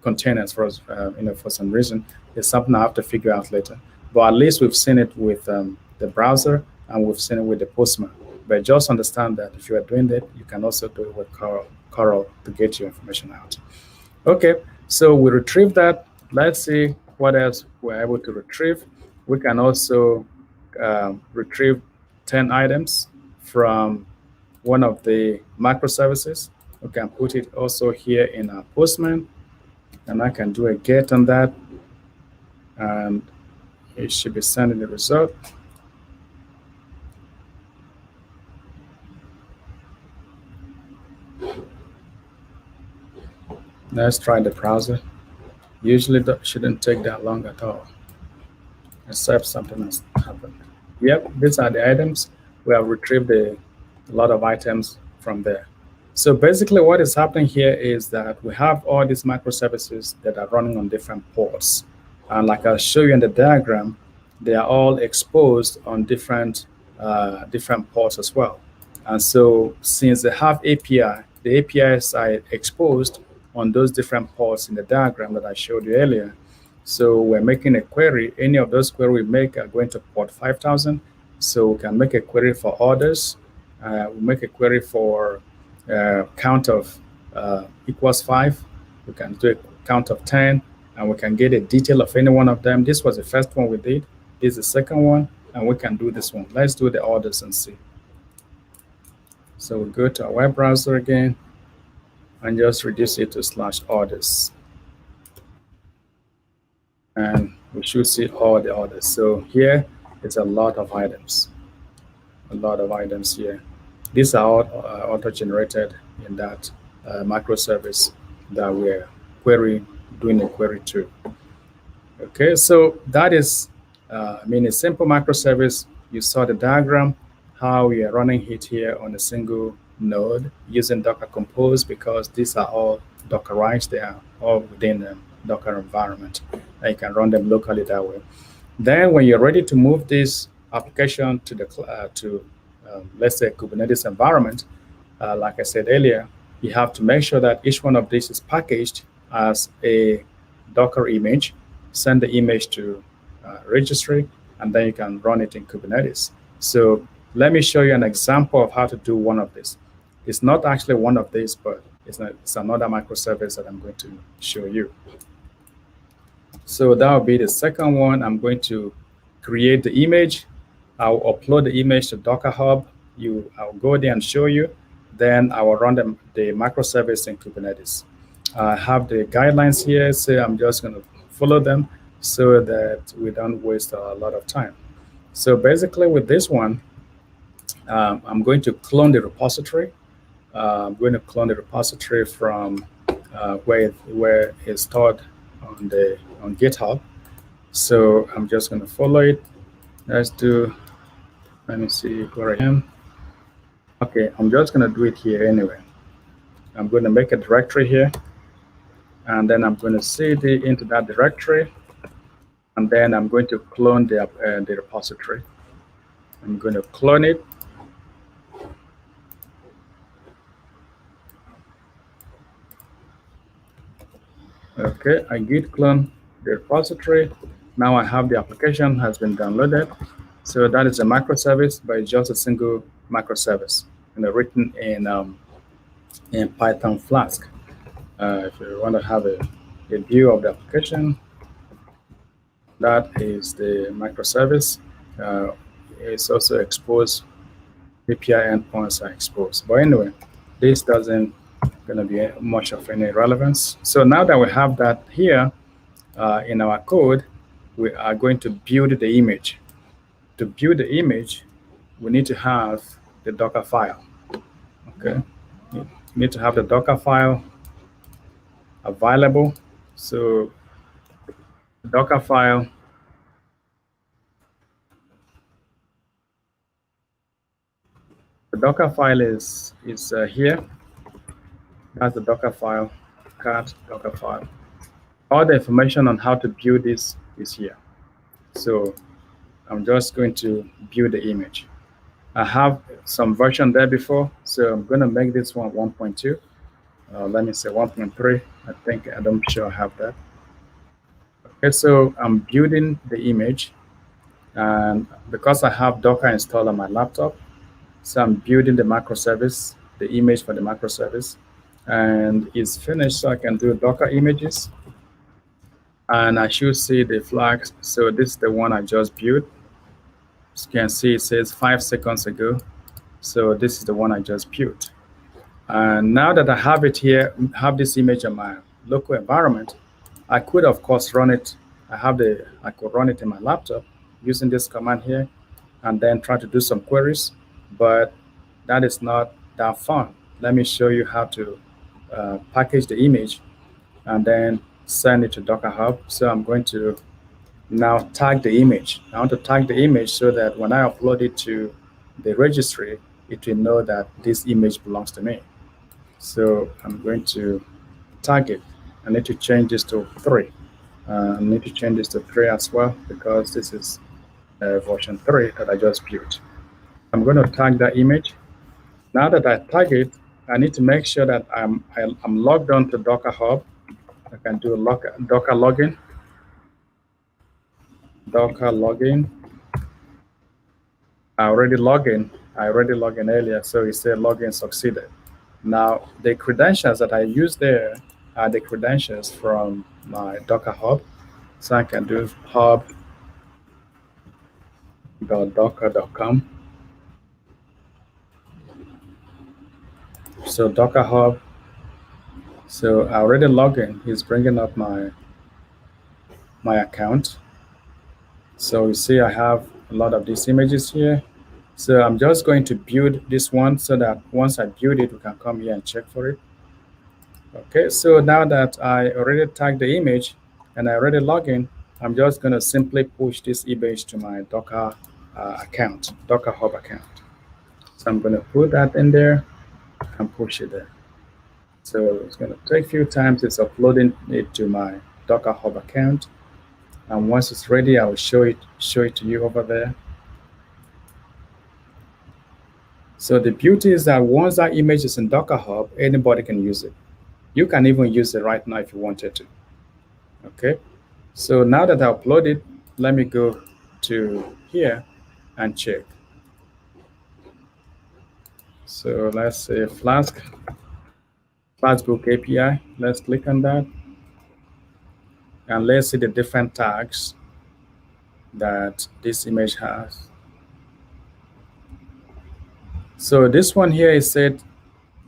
A: containers for some reason. It's something I have to figure out later. But at least we've seen it with the browser, and we've seen it with the Postman. But just understand that if you are doing that, you can also do it with Coral to get your information out. Okay, so we retrieve that. Let's see what else we're able to retrieve. We can also retrieve 10 items from one of the microservices. We can put it also here in our Postman, and I can do a get on that, and it should be sending the result. Let's try the browser. Usually that shouldn't take that long at all, except something has happened. Yep, these are the items. We have retrieved a lot of items from there. So basically what is happening here is that we have all these microservices that are running on different ports. And like I'll show you in the diagram, they are all exposed on different ports as well. And so since they have API, the APIs are exposed on those different ports in the diagram that I showed you earlier. So we're making a query. Any of those queries we make are going to port 5000. So we can make a query for orders. We make a query for count of equals 5. We can do a count of 10, and we can get a detail of any one of them. This was the first one we did. This is the second one, and we can do this one. Let's do the orders and see. So we go to our web browser again, and just reduce it to /orders. and we should see all the others. So here it's a lot of items, here. These are all auto-generated in that microservice that we're doing a query to. Okay, so that is, a simple microservice. You saw the diagram, how we are running it here on a single node using Docker Compose, because these are all Dockerized. They are all within the Docker environment, and you can run them locally that way. Then when you're ready to move this application to the let's say Kubernetes environment, like I said earlier, you have to make sure that each one of these is packaged as a Docker image. Send the image to Registry, and then you can run it in Kubernetes. So let me show you an example of how to do one of these. It's not actually one of these, but it's another microservice that I'm going to show you. So that will be the second one. I'm going to create the image. I'll upload the image to Docker Hub. I'll go there and show you. Then I will run the microservice in Kubernetes. I have the guidelines here, so I'm just going to follow them so that we don't waste a lot of time. So basically with this one, I'm going to clone the repository. I'm going to clone the repository from where it's stored on GitHub. So I'm just going to follow it. Let me see where I am. Okay, I'm just going to do it here anyway. I'm going to make a directory here, and then I'm going to cd into that directory, and then I'm going to clone the repository. I'm going to clone it. Okay, I git clone the repository. Now I have the application has been downloaded. So that is a microservice, but it's just a single microservice, written in Python Flask. If you want to have a view of the application, that is the microservice. It's also exposed. API endpoints are exposed. But anyway, this doesn't going to be much of any relevance. So now that we have that here in our code, we are going to build the image. To build the image, we need to have the Docker file. Okay, you need to have the Docker file available. So the Docker file is here. That's the Docker file, cat Docker file. All the information on how to build this is here. So I'm just going to build the image. I have some version there before, so I'm going to make this one 1.2. Let me say 1.3. I'm sure I have that. Okay, so I'm building the image, and because I have Docker installed on my laptop, so I'm building the microservice, the image for the microservice, and it's finished, so I can do Docker images, and I should see the flags. So this is the one I just built. As you can see, it says 5 seconds ago. So this is the one I just built. And now that I have it here, have this image in my local environment, I could, of course, run it. I could run it in my laptop using this command here, and then try to do some queries. But that is not that fun. Let me show you how to package the image and then send it to Docker Hub. So I'm going to now tag the image. I want to tag the image so that when I upload it to the registry, it will know that this image belongs to me. So I'm going to tag it. I need to change this to 3. I need to change this to 3 as well, because this is version 3 that I just built. I'm going to tag that image. Now that I tag it, I need to make sure that I'm logged on to Docker Hub. I can do Docker login. Docker login. I already logged in earlier, so it said login succeeded. Now, the credentials that I use there are the credentials from my Docker Hub. So I can do hub.docker.com. So Docker Hub. So I already logged in. He's bringing up my my account. So you see I have a lot of these images here. So I'm just going to build this one so that once I build it, we can come here and check for it. Okay, so now that I already tagged the image and I already log in, I'm just going to simply push this image to my Docker account, Docker Hub account. So I'm going to put that in there and push it there. So it's going to take a few times. It's uploading it to my Docker Hub account. And once it's ready, I will show it to you over there. So the beauty is that once that image is in Docker Hub, anybody can use it. You can even use it right now if you wanted to. Okay, so now that I uploaded, let me go to here and check. So let's say Flask book API. Let's click on that. And let's see the different tags that this image has. So this one here is said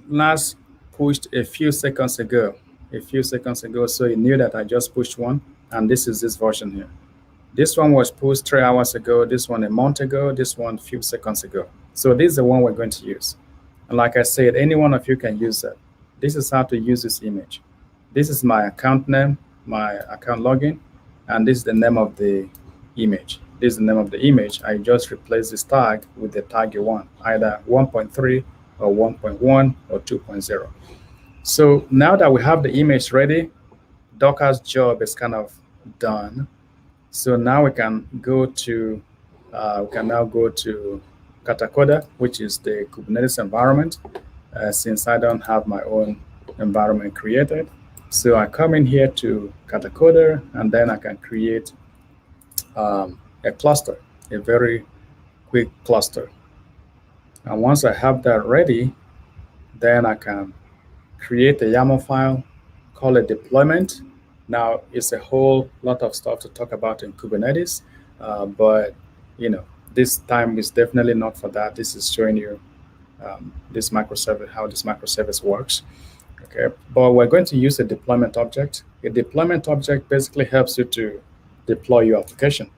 A: last pushed a few seconds ago. So it knew that I just pushed one, and this is this version here. This one was pushed 3 hours ago, this one a month ago, this one a few seconds ago. So this is the one we're going to use. And like I said, any one of you can use that. This is how to use this image. This is my account name, my account login, and this is the name of the image. This is the name of the image. I just replace this tag with the tag you want, either 1.3 or 1.1 or 2.0. So now that we have the image ready, Docker's job is kind of done. So now we can go to Katacoda, which is the Kubernetes environment, since I don't have my own environment created. So I come in here to Katacoda, and then I can create a cluster, a very quick cluster. And once I have that ready, then I can create a YAML file, call it deployment. Now, it's a whole lot of stuff to talk about in Kubernetes, but this time is definitely not for that. This is showing you this microservice, how this microservice works. Okay, but we're going to use a deployment object. A deployment object basically helps you to deploy your application.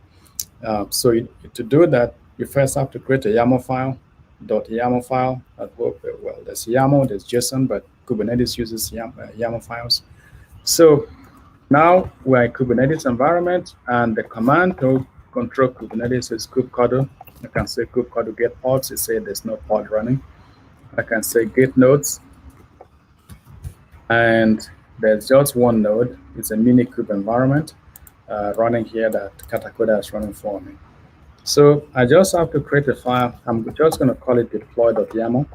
A: So to do that, you first have to create a YAML file, .yaml file. Well, there's YAML, there's JSON, but Kubernetes uses YAML files. So now we're in Kubernetes environment, and the command to control Kubernetes is kubectl. I can say kubectl get pods. It says there's no pod running. I can say get nodes, and there's just one node. It's a mini kube environment running here that Katacoda is running for me. So I just have to create a file. I'm just going to call it deploy.yaml.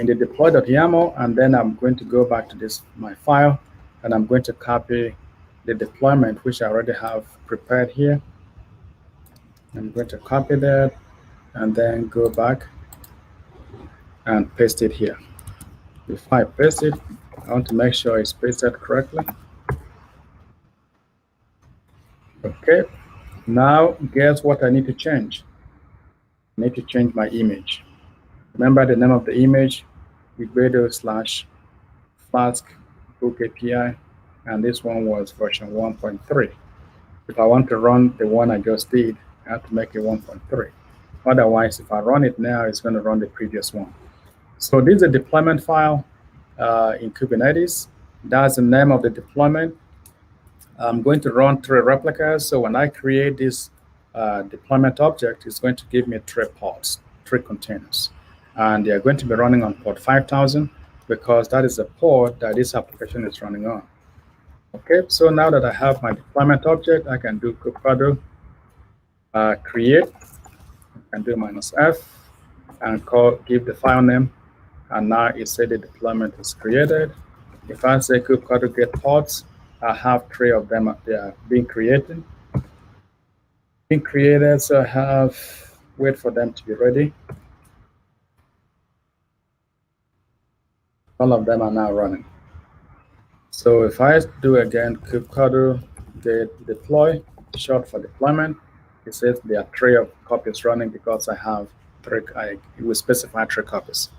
A: In the deploy.yaml, and then I'm going to go back to my file, and I'm going to copy the deployment, which I already have prepared here. I'm going to copy that, and then go back and paste it here. Before I paste it, I want to make sure it's pasted correctly. Okay, now guess what I need to change? I need to change my image. Remember the name of the image, migrate/Flask book API, and this one was version 1.3. If I want to run the one I just did, I have to make it 1.3. Otherwise, if I run it now, it's going to run the previous one. So this is a deployment file in Kubernetes. That's the name of the deployment. I'm going to run 3 replicas. So when I create this deployment object, it's going to give me 3 pods, 3 containers. And they are going to be running on port 5000 because that is the port that this application is running on. Okay, so now that I have my deployment object, I can do kubectl create. I can do -f and give the file name. And now it said the deployment is created. If I say kubectl get pods, I have 3 of them. They are being created. So I have wait for them to be ready. All of them are now running. So if I do again kubectl get deploy, short for deployment, it says there are 3 copies running because I have 3. It will specify 3 copies.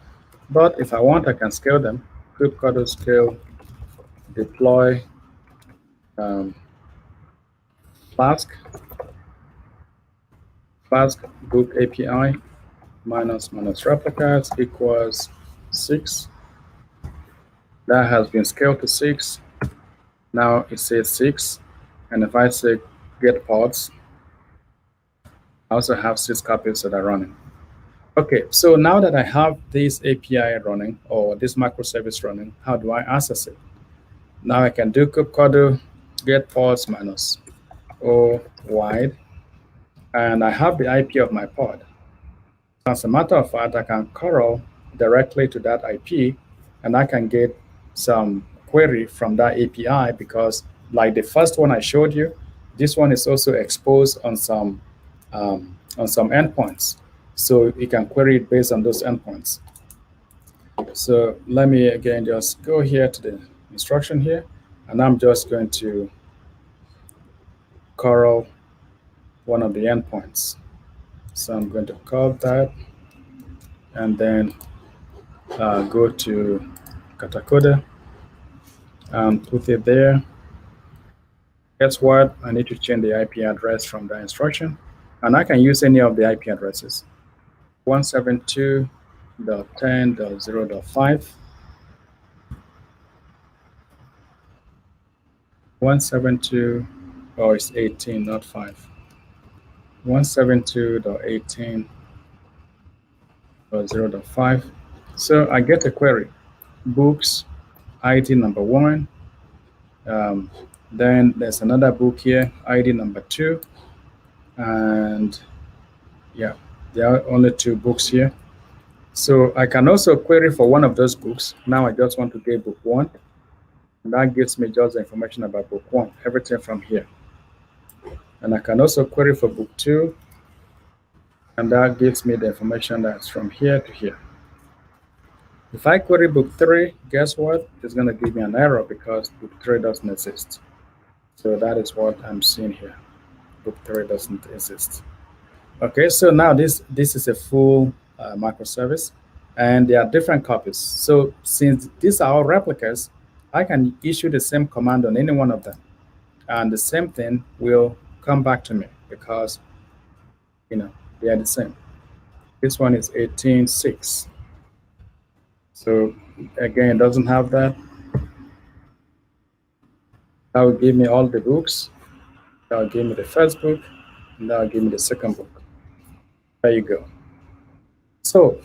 A: But if I want, I can scale them. Kubectl scale deploy Flask book API minus replicas equals 6. That has been scaled to 6. Now it says 6. And if I say get pods, I also have 6 copies that are running. Okay, so now that I have this API running or this microservice running, how do I access it? Now I can do kubectl get pods minus o wide, and I have the IP of my pod. As a matter of fact, I can curl directly to that IP, and I can get some query from that API because, like the first one I showed you, this one is also exposed on some endpoints. So you can query it based on those endpoints. So let me again just go here to the instruction here, and I'm just going to curl one of the endpoints. So I'm going to call that, and then go to Katakoda and put it there. Guess what? I need to change the IP address from the instruction, and I can use any of the IP addresses. 172.10.0.5, 172, oh, it's 18, not 5. 172.18.0.5. So I get a query, books, ID number 1. Then there's another book here, ID number 2. And yeah, there are only 2 books here. So I can also query for one of those books. Now I just want to get book 1. And that gives me just the information about book 1, everything from here. And I can also query for book 2. And that gives me the information that's from here to here. If I query book 3, guess what? It's going to give me an error because book 3 doesn't exist. So that is what I'm seeing here. Book 3 doesn't exist. Okay, so now this is a full microservice, and there are different copies. So since these are all replicas, I can issue the same command on any one of them, and the same thing will come back to me because, you know, they are the same. This one is 18.6. So again, it doesn't have that. That will give me all the books. That will give me the first book, and that will give me the second book. There you go. So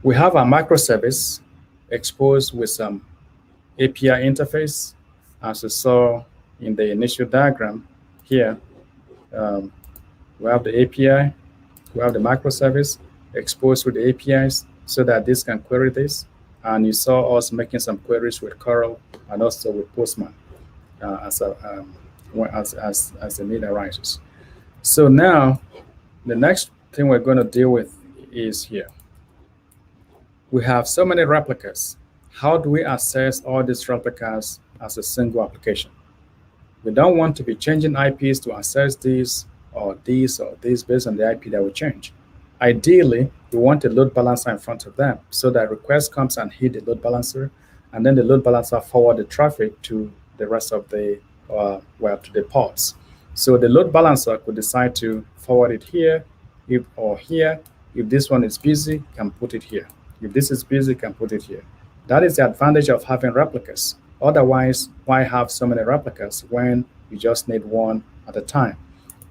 A: we have a microservice exposed with some API interface, as you saw in the initial diagram here. We have the API, we have the microservice exposed with the APIs so that this can query this. And you saw us making some queries with Curl and also with Postman as the need arises. So now the next thing we're going to deal with is here. We have so many replicas. How do we access all these replicas as a single application? We don't want to be changing IPs to access these or these based on the IP that we change. Ideally, we want a load balancer in front of them so that request comes and hit the load balancer, and then the load balancer forward the traffic to the rest of the, to the pods. So the load balancer could decide to forward it here or here. If this one is busy, can put it here. If this is busy, can put it here. That is the advantage of having replicas. Otherwise, why have so many replicas when you just need one at a time?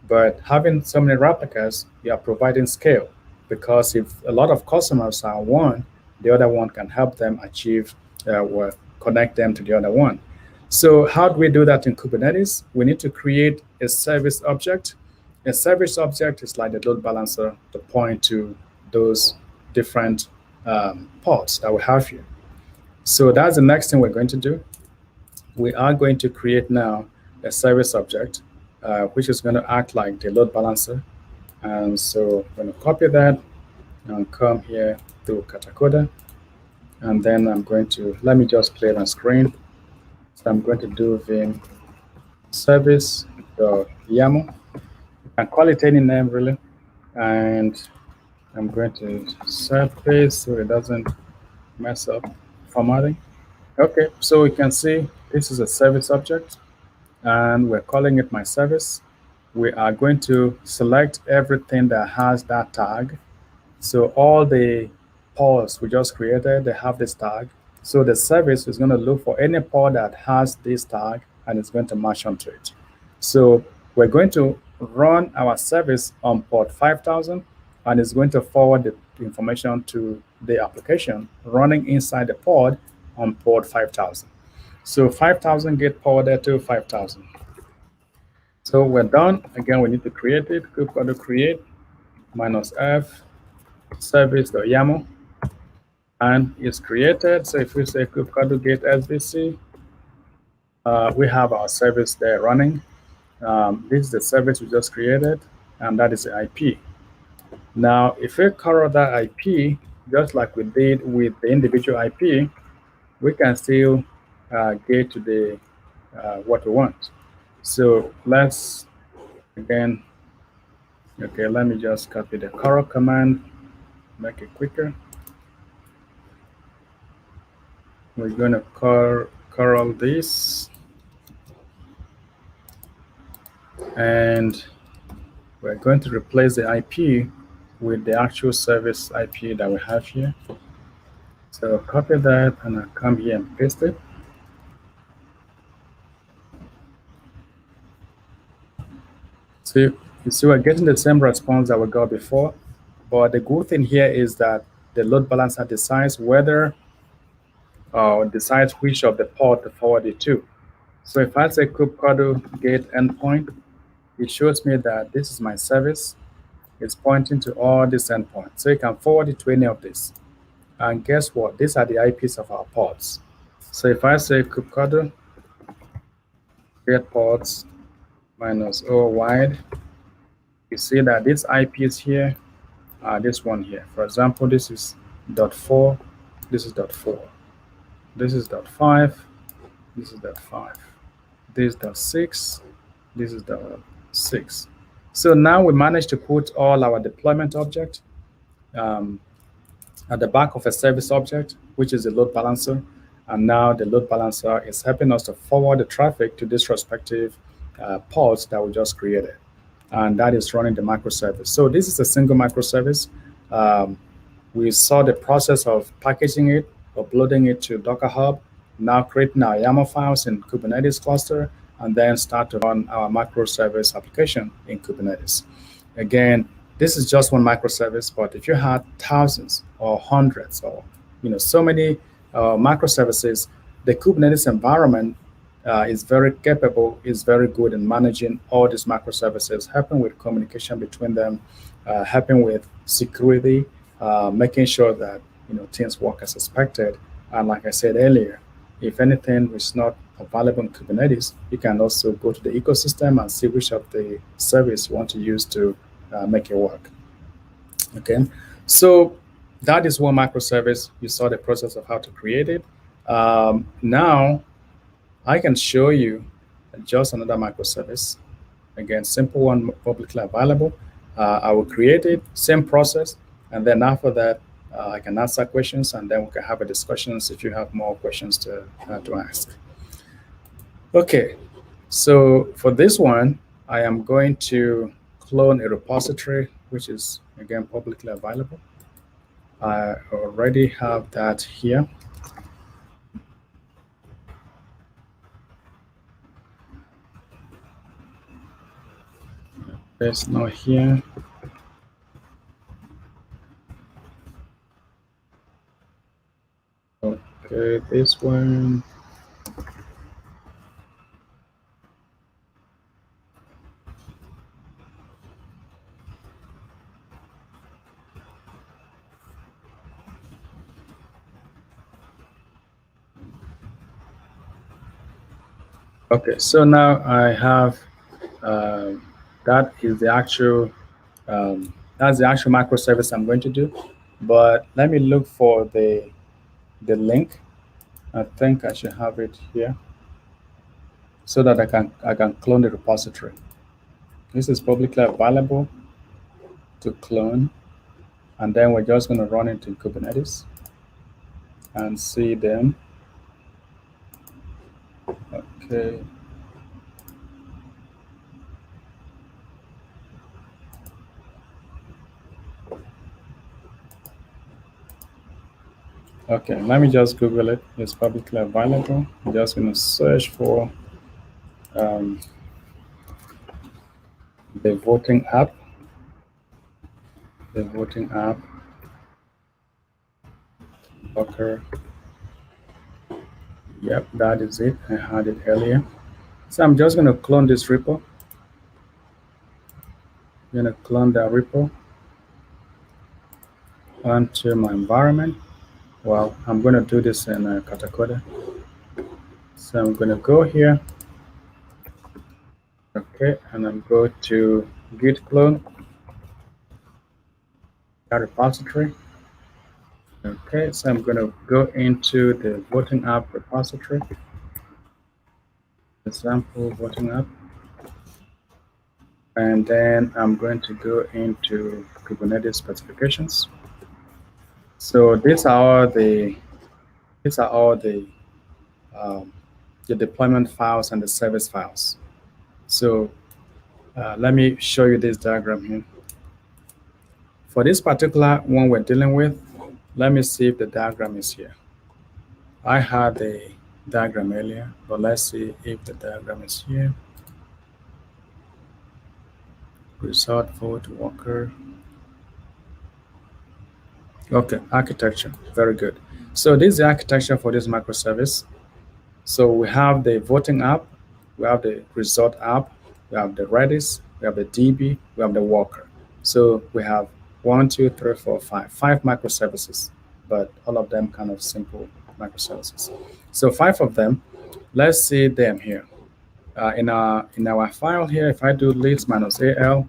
A: But having so many replicas, you are providing scale, because if a lot of customers are one, the other one can help them achieve or connect them to the other one. So how do we do that in Kubernetes? We need to create a service object. A service object is like the load balancer to point to those different pods that we have here. So that's the next thing we're going to do. We are going to create now a service object, which is going to act like the load balancer. And so I'm going to copy that and come here to Katakoda. And then I'm going to, let me just play it on screen. So I'm going to do vim service.yaml. You can call it any name really. And I'm going to surface so it doesn't mess up formatting. Okay, so we can see this is a service object, and we're calling it my service. we are going to select everything that has that tag. So all the pods we just created, they have this tag. So the service is going to look for any pod that has this tag and it's going to match onto it. So we're going to run our service on port 5000 and it's going to forward the information to the application running inside the pod on port 5000. So 5000 get forwarded to 5000. So we're done. Again, we need to create it. Kubectl create -f service.yaml, and it's created. So if we say kubectl get svc, we have our service there running. This is the service we just created, and that is the IP. Now, if we curl that IP, just like we did with the individual IP, we can still get to the what we want. So let's, again, okay, let me just copy the curl command, make it quicker. We're going to curl this, and we're going to replace the IP with the actual service IP that we have here. So copy that, and I'll come here and paste it. So you see we're getting the same response that we got before, but the good thing here is that the load balancer decides whether decides which of the port to forward it to. So if I say kubectl get endpoint, it shows me that this is my service. It's pointing to all these endpoints. So you can forward it to any of these. And guess what? These are the IPs of our ports. So if I say kubectl get ports -o wide, you see that these IPs here are this one here. For example, this is .4, this is .4, this is .5, this is .5, this is .6, this is .6. So now we managed to put all our deployment object at the back of a service object, which is the load balancer. And now the load balancer is helping us to forward the traffic to this respective pods that we just created. And that is running the microservice. So this is a single microservice. We saw the process of packaging it, uploading it to Docker Hub, now creating our YAML files in Kubernetes cluster, and then start to run our microservice application in Kubernetes. Again, this is just one microservice, but if you had thousands or hundreds or so many microservices, the Kubernetes environment is very capable, is very good in managing all these microservices, helping with communication between them, helping with security, making sure that things work as expected. And like I said earlier, if anything is not available in Kubernetes, you can also go to the ecosystem and see which of the service you want to use to make it work. Okay, so that is one microservice. You saw the process of how to create it. Now I can show you just another microservice. Again, simple one, publicly available. I will create it, same process, and then after that, I can answer questions, and then we can have a discussion if you have more questions to ask. Okay, so for this one, I am going to clone a repository, which is, again, publicly available. I already have that here. It's not here. Okay, this one. Okay, so now I have that is the actual that's the actual microservice I'm going to do. But let me look for the link. I think I should have it here so that I can clone the repository. This is publicly available to clone, and then we're just going to run it in Kubernetes and see them. Okay. Okay, let me just Google it. It's publicly available. I'm just going to search for the voting app. The voting app. Okay. Yep, that is it. I had it earlier. So I'm just going to clone this repo. I'm going to clone that repo onto my environment. Well, I'm going to do this in Katakoda. So I'm going to go here. Okay, and I'm going to git clone that repository. Okay, so I'm going to go into the voting app repository. Example voting app. And then I'm going to go into Kubernetes specifications. So these are all the deployment files and the service files. So let me show you this diagram here. For this particular one we're dealing with, let me see if the diagram is here. I had a diagram earlier, but let's see if the diagram is here. Result, vote, worker. Okay, architecture, very good. So this is the architecture for this microservice. So we have the voting app, we have the result app, we have the Redis, we have the DB, we have the worker. So we have 1, 2, 3, 4, 5 microservices, but all of them kind of simple microservices. So 5 of them, let's see them here. In our file here, if I do list -al,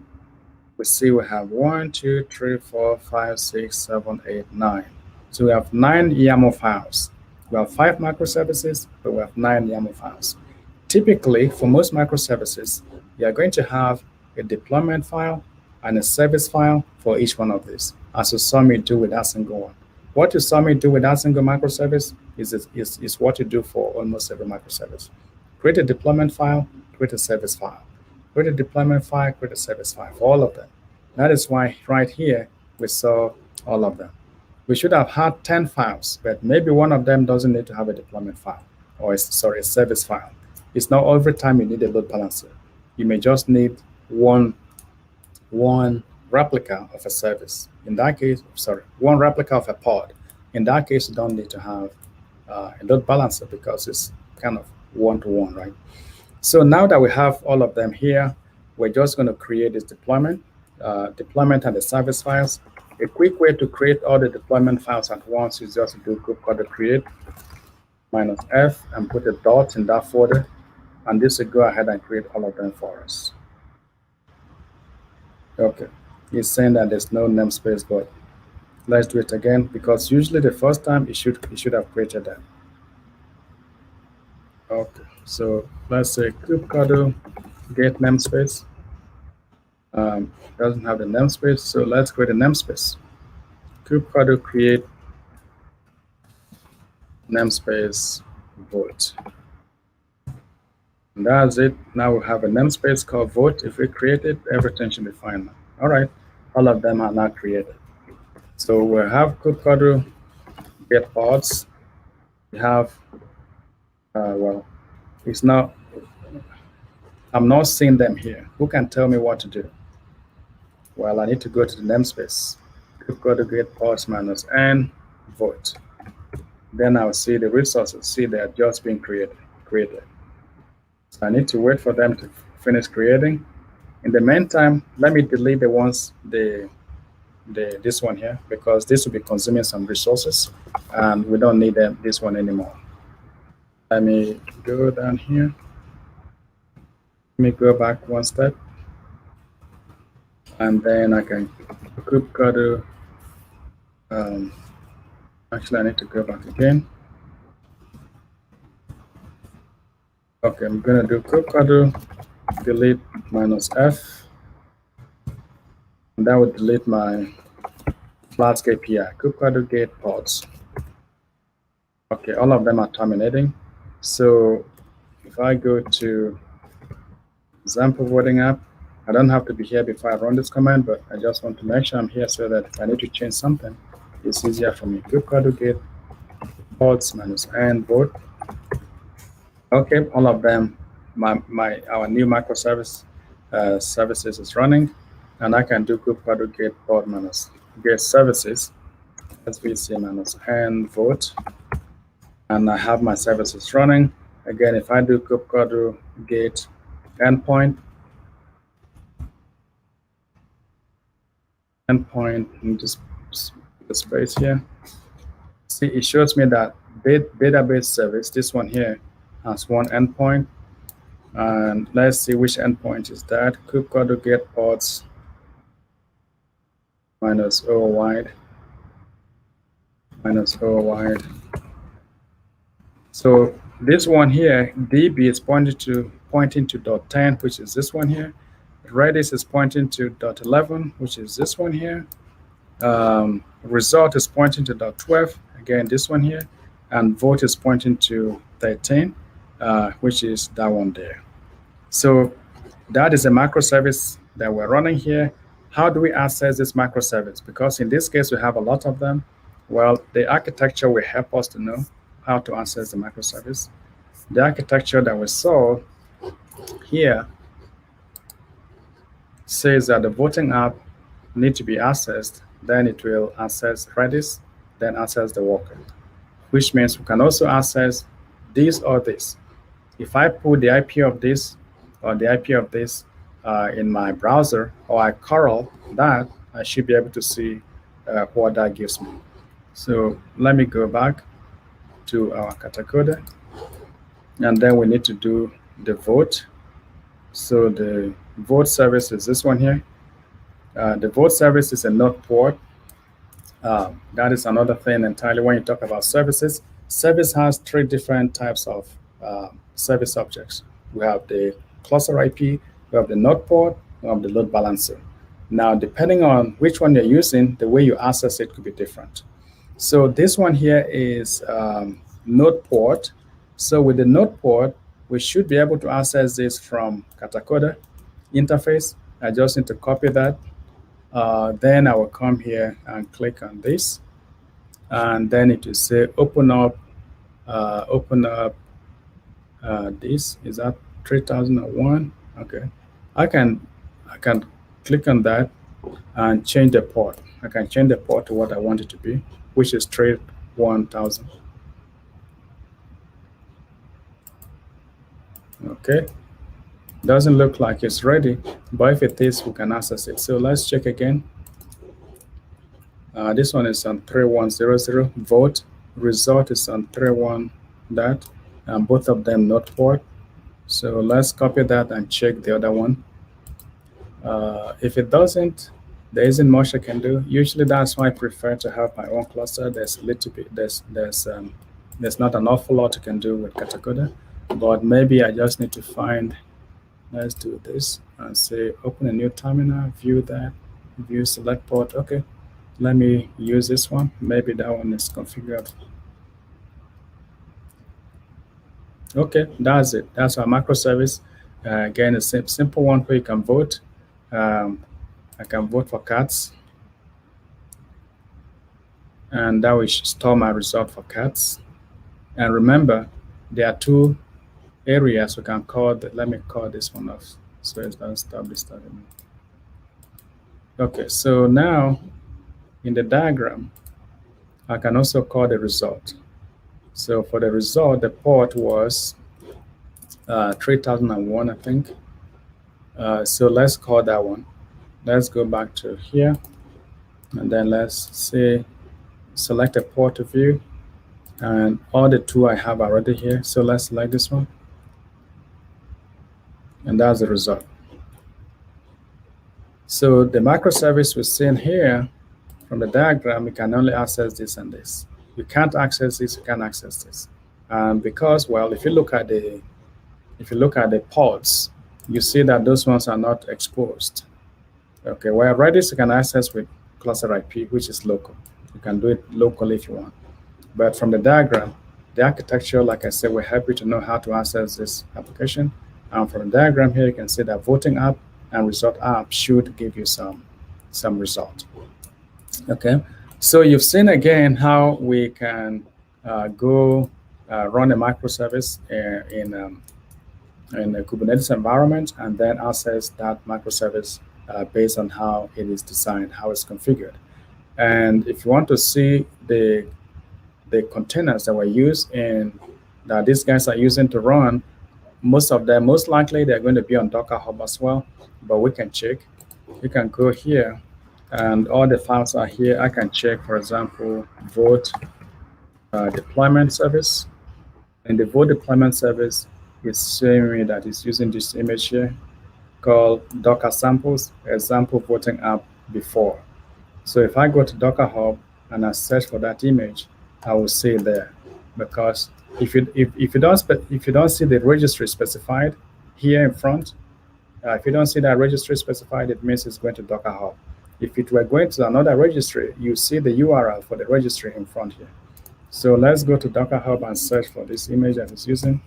A: we see we have 1, 2, 3, 4, 5, 6, 7, 8, 9. So we have 9 YAML files. We have 5 microservices, but we have 9 YAML files. Typically, for most microservices, you are going to have a deployment file and a service file for each one of these, as you saw me do with that single one. What you saw me do with that single microservice is what you do for almost every microservice. Create a deployment file, create a service file. Create a deployment file, create a service file for all of them. That is why right here, we saw all of them. We should have had 10 files, but maybe one of them doesn't need to have a deployment file, or a service file. It's not every time you need a load balancer. You may just need one replica of a service. In that case, one replica of a pod. In that case, you don't need to have a load balancer because it's kind of one-to-one, right? So now that we have all of them here, we're just going to create this deployment and the service files. A quick way to create all the deployment files at once is just to do kubectl create -f and put a dot in that folder, and this will go ahead and create all of them for us. Okay, it's saying that there's no namespace, but let's do it again, because usually the first time it should have created that. Okay, so let's say kubectl get namespace. Doesn't have the namespace, so let's create a namespace. Kubectl create namespace vote. And that's it. Now we have a namespace called vote. If we create it, everything should be fine now. All right, all of them are now created. So we have kubectl get pods. We have, well, it's not, I'm not seeing them here. Who can tell me what to do? Well, I need to go to the namespace. Kubectl get pods -n vote. Then I'll see the resources. See, they are just being created. So I need to wait for them to finish creating. In the meantime, let me delete the ones, this one here, because this will be consuming some resources, and we don't need this one anymore. Let me go down here. Let me go back one step, and then I can kubectl. Actually, I need to go back again. Okay, I'm gonna do kubectl delete -f, and that would delete my Landscape here. Kubectl get pods. Okay, all of them are terminating. So if I go to example voting app, I don't have to be here before I run this command, but I just want to make sure I'm here so that if I need to change something, it's easier for me. Kubectl get pods minus n vote. Okay, all of them, our new microservice services is running, and I can do kubectl get pod minus get services svc minus n vote, and I have my services running. Again, if I do kubectl get endpoint in this space here, see, it shows me that database service, this one here, has one endpoint. And let's see which endpoint is that. Kubectl get pods minus O wide. So this one here, DB is pointing to .10, which is this one here. Redis is pointing to .11, which is this one here. Result is pointing to .12, again this one here, and vote is pointing to 13, which is that one there. So that is a microservice that we're running here. How do we access this microservice? Because in this case we have a lot of them. Well, the architecture will help us to know how to access the microservice. The architecture that we saw here says that the voting app need to be accessed, then it will access Redis, then access the worker, which means we can also access this or this. If I put the IP of this or the IP of this in my browser, or I curl that, I should be able to see what that gives me. So let me go back to our Katacoda, and then we need to do the vote. So the vote service is this one here. The vote service is a node port. That is another thing entirely when you talk about services. Service has three different types of service objects. We have the cluster IP, we have the node port, we have the load balancer. Now, depending on which one you're using, the way you access it could be different. So this one here is node port. So with the node port, we should be able to access this from Katacoda interface. I just need to copy that. Then I will come here and click on this, and then it will say open up this. Is that 3001? Okay, I can click on that and change the port. I can change the port to what I want it to be, which is 1000. Okay, doesn't look like it's ready, but if it is, we can access it. So let's check again. This one is on 3100 vote. Result is on 31 that, and both of them node port. So let's copy that and check the other one. If it doesn't, there isn't much I can do. Usually that's why I prefer to have my own cluster. There's a little bit, there's not an awful lot you can do with Katacoda, but maybe I just need to find. Let's do this and say open a new terminal, view that, view select port. Okay, let me use this one. Maybe that one is configured. Okay, that's it. That's our microservice. Again, a simple one where you can vote. I can vote for cats, and that will store my result for cats. And remember, there are two areas we can call. Let me call this one off so it doesn't stop disturbing me. Okay, so now in the diagram, I can also call the result. So for the result, the port was 3001, I think. So let's call that one. Let's go back to here, and then let's say select a port to view, and all the two I have already here. So let's select this one, and that's the result. So the microservice we're seeing here from the diagram, we can only access this and this. You can't access this, you can't access this. Because, well, if you look at the pods, you see that those ones are not exposed. Okay, well, Redis you can access with cluster IP, which is local. You can do it locally if you want. But from the diagram, the architecture, like I said, will help you to know how to access this application. And from the diagram here, you can see that voting app and result app should give you some result. Okay, so you've seen again how we can go run a microservice in a Kubernetes environment, and then access that microservice based on how it is designed, how it's configured. And if you want to see the containers that were used and that these guys are using to run, most of them, most likely they're going to be on Docker Hub as well, but we can check. You can go here and all the files are here. I can check, for example, Vault deployment service. And the Vault deployment service is showing me that it's using this image here called Docker samples, example voting app before. So if I go to Docker Hub and I search for that image, I will see it there. Because if you don't see the registry specified here in front, if you don't see that registry specified, it means it's going to Docker Hub. If it were going to another registry, you see the URL for the registry in front here. So let's go to Docker Hub and search for this image that it's using,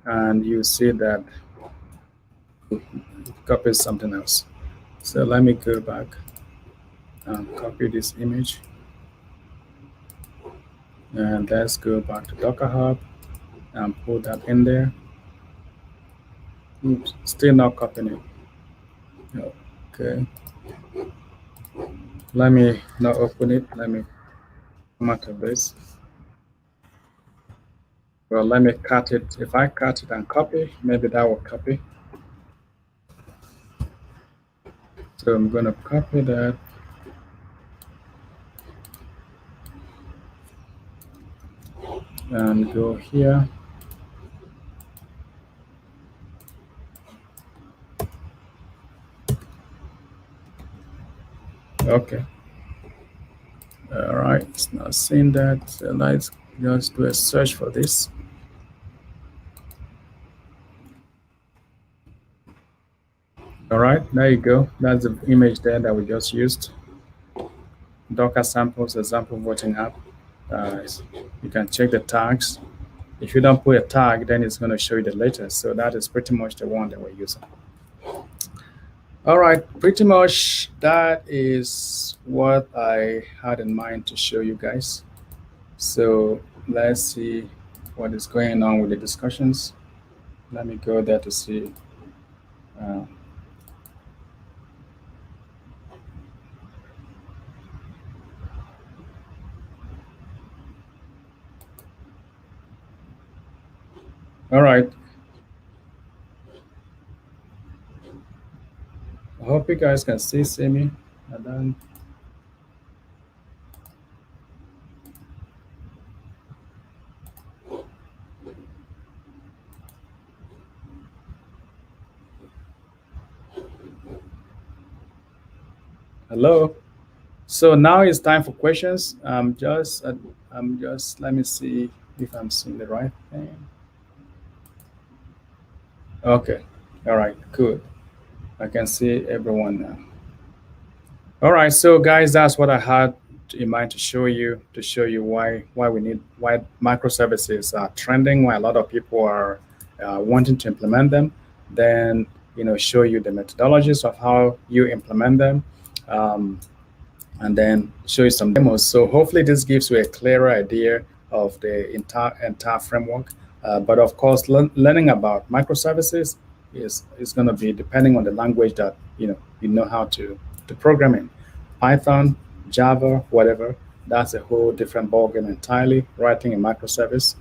A: and you see that it copies something else. So let me go back and copy this image. And let's go back to Docker Hub and put that in there. Oops, still not copying it. Okay. Let me not open it. Let me come out of this. Well, let me cut it. If I cut it and copy, maybe that will copy. So I'm going to copy that. And go here. Okay. All right, it's not seeing that. So let's just do a search for this. All right, there you go. That's the image there that we just used. Docker samples, example voting app. You can check the tags. If you don't put a tag, then it's going to show you the latest. So that is pretty much the one that we're using. All right, pretty much that is what I had in mind to show you guys. So let's see what is going on with the discussions. Let me go there to see. All right. I hope you guys can see me. And then hello. So now it's time for questions. Just let me see if I'm seeing the right thing. Okay. All right. Good. I can see everyone now. All right. So guys, that's what I had in mind to show you why microservices are trending, why a lot of people are wanting to implement them. Then show you the methodologies of how you implement them. And then show you some demos. So hopefully this gives you a clearer idea of the entire framework. But of course, learning about microservices is going to be depending on the language that you know how to program in. Python, Java, whatever. That's a whole different ballgame entirely. Writing a microservice,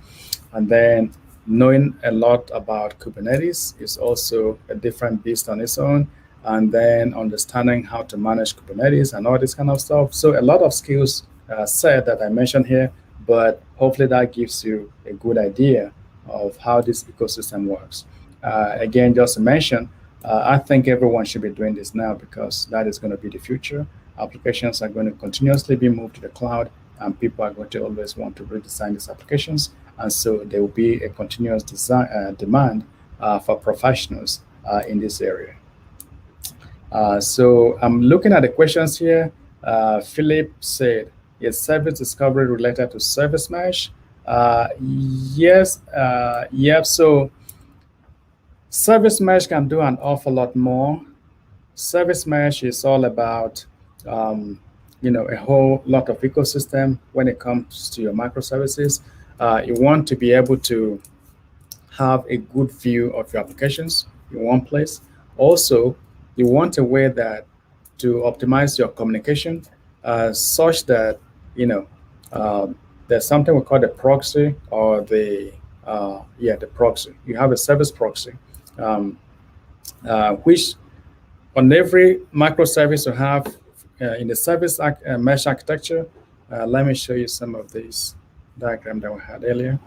A: and then knowing a lot about Kubernetes is also a different beast on its own. And then understanding how to manage Kubernetes and all this kind of stuff. So a lot of skills set that I mentioned here, but hopefully that gives you a good idea of how this ecosystem works. Again, just to mention, I think everyone should be doing this now because that is going to be the future. Applications are going to continuously be moved to the cloud, and people are going to always want to redesign these applications. And so there will be a continuous demand for professionals in this area. So I'm looking at the questions here. Philip said, is service discovery related to service mesh? Yes. Yep. So service mesh can do an awful lot more. Service mesh is all about, a whole lot of ecosystem when it comes to your microservices. you want to be able to have a good view of your applications in one place. Also, you want a way that to optimize your communication such that, there's something we call the proxy or the proxy. You have a service proxy, which on every microservice you have in the service mesh architecture. Let me show you some of these diagrams that we had earlier.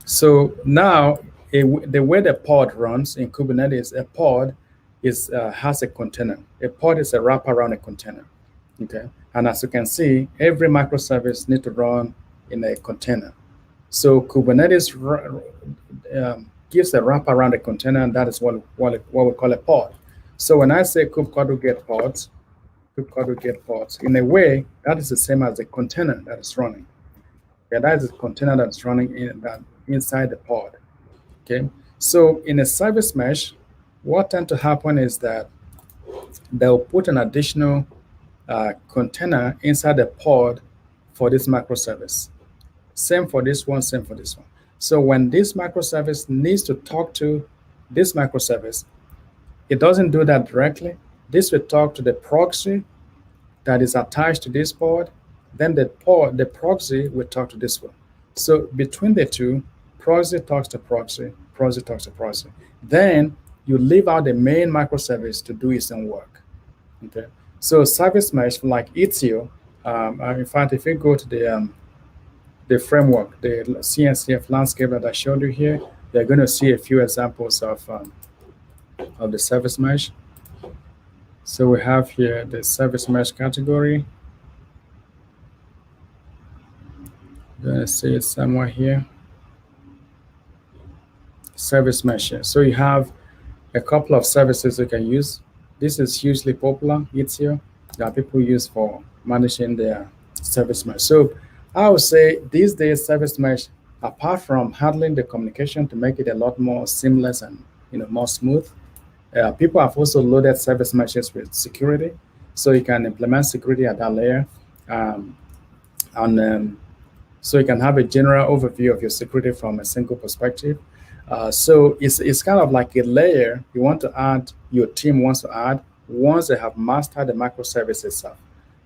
A: So now, the way the pod runs in Kubernetes, a pod has a container. A pod is a wrap around a container. Okay, and as you can see, every microservice needs to run in a container. So Kubernetes gives a wrap around a container, and that is what we call a pod. So when I say kubectl get pods, in a way, that is the same as the container that is running. Okay, that is the container that's running inside the pod. Okay, so in a service mesh, what tends to happen is that they'll put an additional container inside the pod for this microservice. Same for this one, same for this one. So when this microservice needs to talk to this microservice, it doesn't do that directly. This will talk to the proxy that is attached to this pod. Then the proxy will talk to this one. So between the two, proxy talks to proxy, proxy talks to proxy. Then you leave out the main microservice to do its own work. Okay. So service mesh like Istio, in fact, if you go to the framework, the Cncf Landscape that I showed you here, you're going to see a few examples of the service mesh. So we have here the service mesh category. You're going to see it somewhere here. Service mesh here. So you have a couple of services you can use. This is hugely popular, Istio, that people use for managing their service mesh. So I would say these days, service mesh, apart from handling the communication to make it a lot more seamless and more smooth, people have also loaded service meshes with security, so you can implement security at that layer, so you can have a general overview of your security from a single perspective. So it's kind of like a layer you want to add, your team wants to add once they have mastered the microservice itself.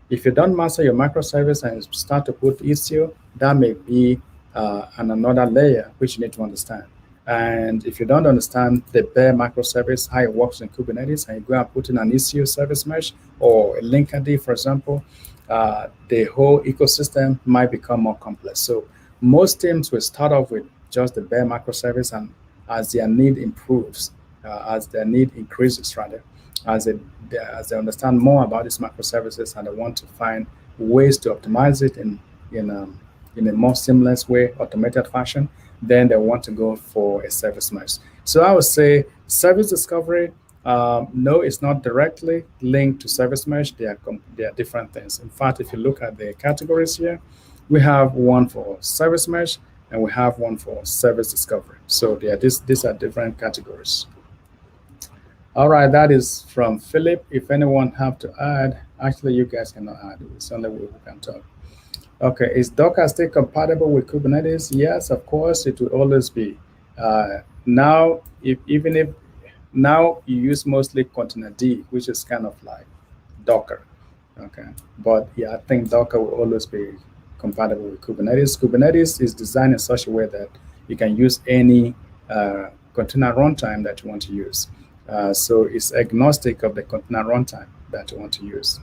A: If you don't master your microservice and start to put Istio, that may be another layer which you need to understand. And if you don't understand the bare microservice, how it works in Kubernetes, and you go and put in an Istio service mesh or a Linkerd, for example, the whole ecosystem might become more complex. So most teams will start off with just the bare microservice, and as their need improves, as their need increases, rather, as they understand more about these microservices and they want to find ways to optimize it in a more seamless way, automated fashion, then they want to go for a service mesh. So I would say service discovery, no, it's not directly linked to service mesh. They are different things. In fact, if you look at the categories here, we have one for service mesh and we have one for service discovery. So these are different categories. All right, that is from Philip. If anyone have to add, actually you guys cannot add. It's only we who can talk. Okay, is Docker still compatible with Kubernetes? Yes, of course, it will always be. Now, even if now you use mostly Containerd, which is kind of like Docker. Okay, but yeah, I think Docker will always be compatible with Kubernetes. Kubernetes is designed in such a way that you can use any container runtime that you want to use. So it's agnostic of the container runtime that you want to use.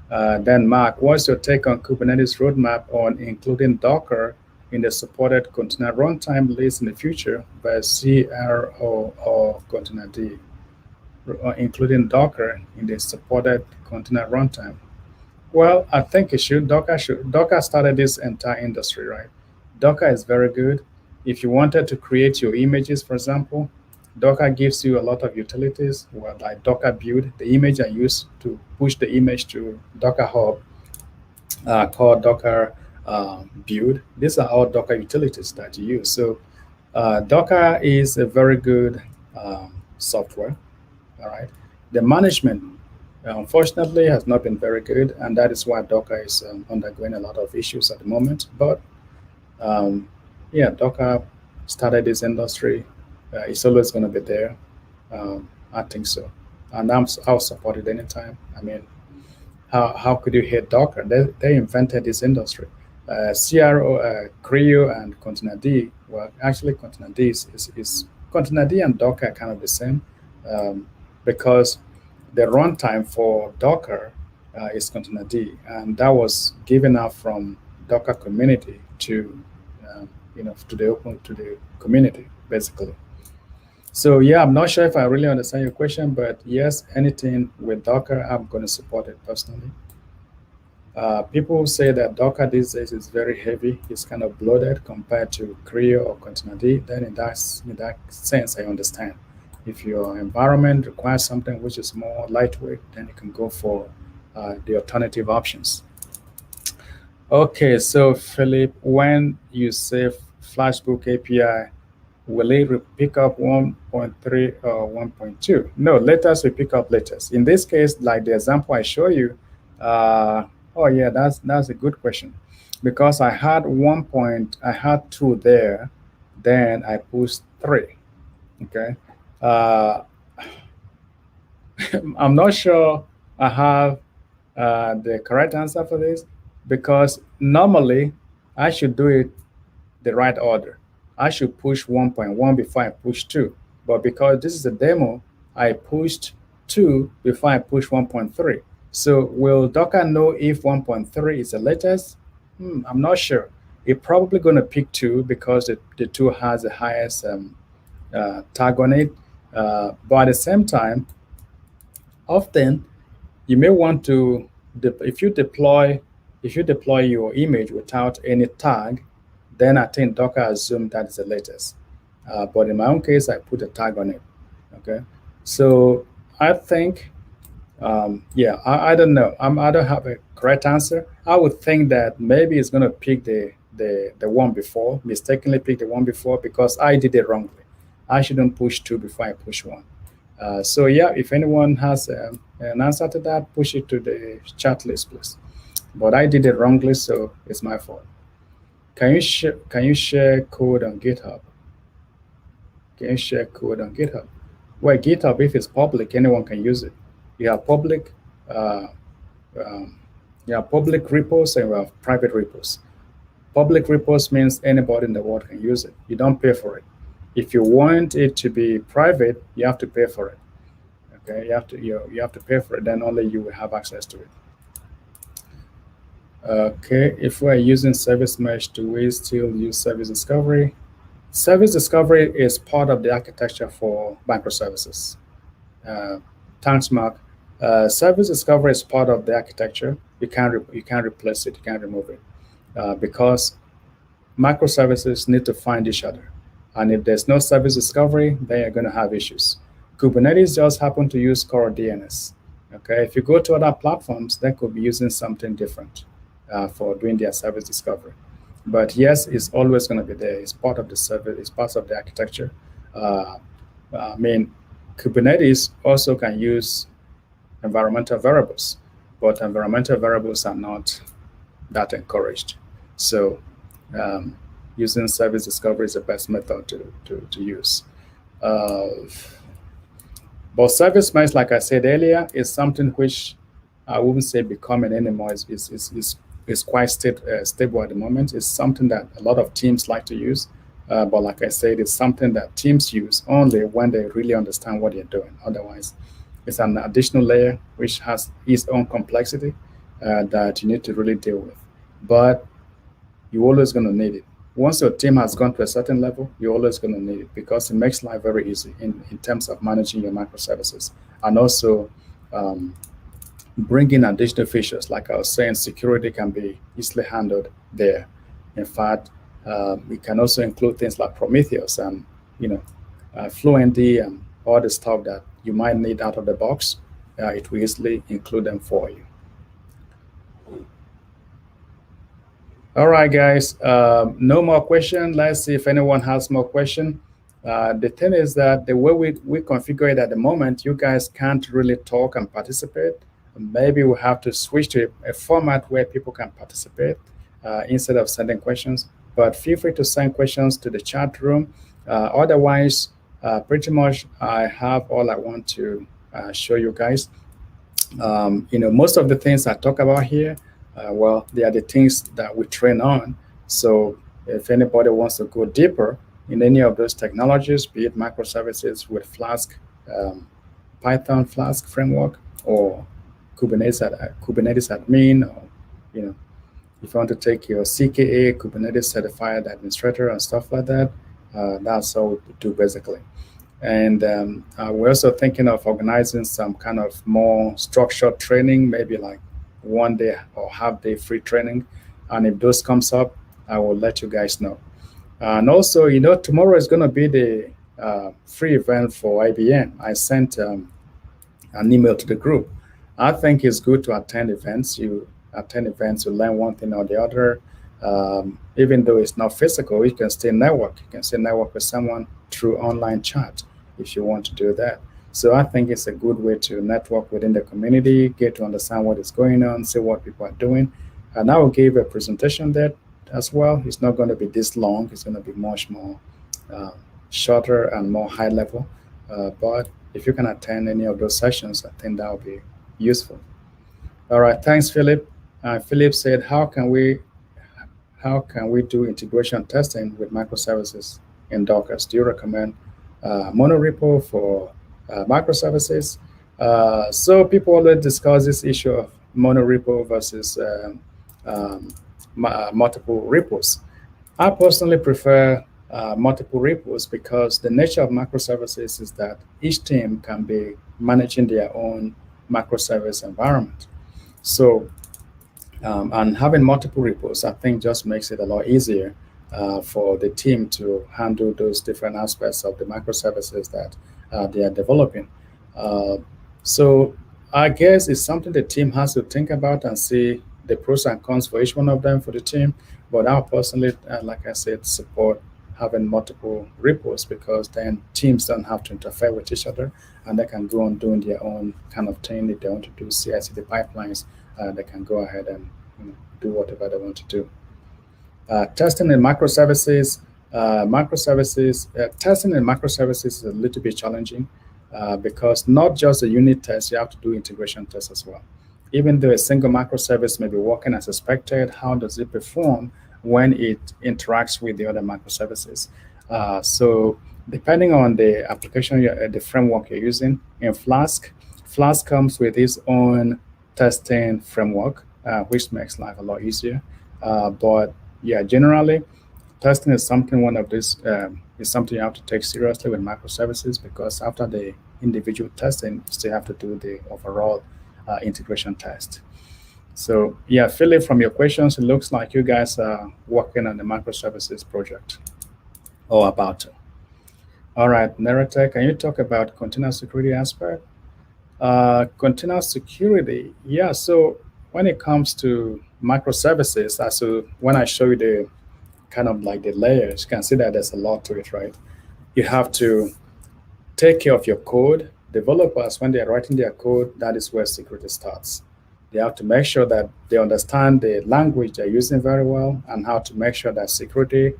A: Then Mark, what's your take on Kubernetes roadmap on including Docker in the supported container runtime list in the future by CRO or Containerd, including Docker in the supported container runtime? Well, I think it should. Docker started this entire industry, right? Docker is very good. If you wanted to create your images, for example, Docker gives you a lot of utilities, well, like Docker build, the image I use to push the image to Docker Hub, called Docker build. These are all Docker utilities that you use. So Docker is a very good software, all right? The management Unfortunately, has not been very good, and that is why Docker is undergoing a lot of issues at the moment. But yeah, Docker started this industry. It's always going to be there. I think so, and I'll support it anytime. I mean, how could you hate Docker? They invented this industry. Creo, and Containerd. Well, actually, Containerd is Containerd and Docker are kind of the same, because the runtime for Docker is Containerd, and that was given out from Docker community to to the community basically. So yeah, I'm not sure if I really understand your question, but yes, anything with Docker, I'm going to support it personally. People say that Docker these days is very heavy. It's kind of bloated compared to Creo or Containerd. Then in that sense, I understand. If your environment requires something which is more lightweight, then you can go for the alternative options. Okay, so Philip, when you say Flashbook API, will it pick up 1.3 or 1.2? No, latest will pick up latest. In this case, like the example I show you, oh yeah, that's a good question, because I had 2 there, then I pushed 3. Okay, I'm not sure I have the correct answer for this, because normally I should do it the right order. I should push 1.1 before I push 2. But because this is a demo, I pushed 2 before I push 1.3. So will Docker know if 1.3 is the latest? I'm not sure. It's probably going to pick 2 because the 2 has the highest tag on it. But at the same time, often you may want to, if you deploy your image without any tag, then I think Docker assumed that is the latest. But in my own case, I put a tag on it. Okay, so I think, yeah, I don't know. I don't have a correct answer. I would think that maybe it's going to pick the one before, mistakenly pick the one before, because I did it wrongly. I shouldn't push 2 before I push 1. So yeah, if anyone has an answer to that, push it to the chat list, please. But I did it wrongly, so it's my fault. Can you share code on GitHub? Can you share code on GitHub? Well, GitHub, if it's public, anyone can use it. You have public repos and you have private repos. Public repos means anybody in the world can use it. You don't pay for it. If you want it to be private, you have to pay for it. Okay, you have to pay for it. Then only you will have access to it. Okay, if we're using service mesh, do we still use service discovery? Service discovery is part of the architecture for microservices. Thanks, Mark. Service discovery is part of the architecture. You can't replace it. You can't remove it, because microservices need to find each other. And if there's no service discovery, then you're going to have issues. Kubernetes just happen to use core DNS. Okay, if you go to other platforms, they could be using something different for doing their service discovery. But yes, it's always going to be there. It's part of the service. It's part of the architecture. I mean, Kubernetes also can use environmental variables, but environmental variables are not that encouraged. So using service discovery is the best method to use. But service mesh, like I said earlier, is something which I wouldn't say becoming anymore. It's quite stable at the moment. It's something that a lot of teams like to use. But like I said, it's something that teams use only when they really understand what they're doing. Otherwise, it's an additional layer which has its own complexity that you need to really deal with. But you're always going to need it. Once your team has gone to a certain level, you're always going to need it, because it makes life very easy in terms of managing your microservices, and also bringing additional features. Like I was saying, security can be easily handled there. In fact, we can also include things like Prometheus and Fluentd and all the stuff that you might need out of the box. It will easily include them for you. All right, guys, no more question. Let's see if anyone has more question. The thing is that the way we configure it at the moment, you guys can't really talk and participate. maybe we'll have to switch to a format where people can participate instead of sending questions. But feel free to send questions to the chat room. Otherwise, pretty much I have all I want to show you guys. Most of the things I talk about here, well, they are the things that we train on. So if anybody wants to go deeper in any of those technologies, be it microservices with Flask, Python Flask framework, or Kubernetes admin, or if you want to take your CKA, Kubernetes Certified Administrator, and stuff like that, that's all we do basically. And we're also thinking of organizing some kind of more structured training, maybe like 1 day or half-day free training. And if those comes up, I will let you guys know. And also, tomorrow is going to be the free event for IBM. I sent an email to the group. I think it's good to attend events. You attend events, you learn one thing or the other. Even though it's not physical, you can still network. You can still network with someone through online chat if you want to do that. So I think it's a good way to network within the community, get to understand what is going on, see what people are doing. And I will give a presentation there as well. It's not going to be this long. It's going to be much more shorter and more high level. But if you can attend any of those sessions, I think that will be useful. All right, thanks, Philip. Philip said, how can we do integration testing with microservices in Docker? Do you recommend monorepo for microservices? So people always discuss this issue of monorepo versus multiple repos. I personally prefer multiple repos because the nature of microservices is that each team can be managing their own microservice environment. So, and having multiple repos, I think, just makes it a lot easier for the team to handle those different aspects of the microservices that they are developing. So I guess it's something the team has to think about and see the pros and cons for each one of them for the team. But I personally, like I said, support having multiple repos because then teams don't have to interfere with each other and they can go on doing their own kind of thing. If they want to do CI/CD pipelines, they can go ahead and do whatever they want to do. Testing in microservices, testing in microservices is a little bit challenging because not just a unit test, you have to do integration tests as well. Even though a single microservice may be working as expected, how does it perform when it interacts with the other microservices? So depending on the application, the framework you're using, in Flask comes with its own testing framework, which makes life a lot easier. But yeah, generally, testing is something is something you have to take seriously with microservices because after the individual testing, you still have to do the overall integration test. So yeah, Philip, from your questions, it looks like you guys are working on the microservices project or about to. All right, Neratech, can you talk about container security aspect? Container security, yeah. So when it comes to microservices, when I show you the kind of like the layers, you can see that there's a lot to it, right? You have to take care of your code. Developers, when they're writing their code, that is where security starts. They have to make sure that they understand the language they're using very well and how to make sure that security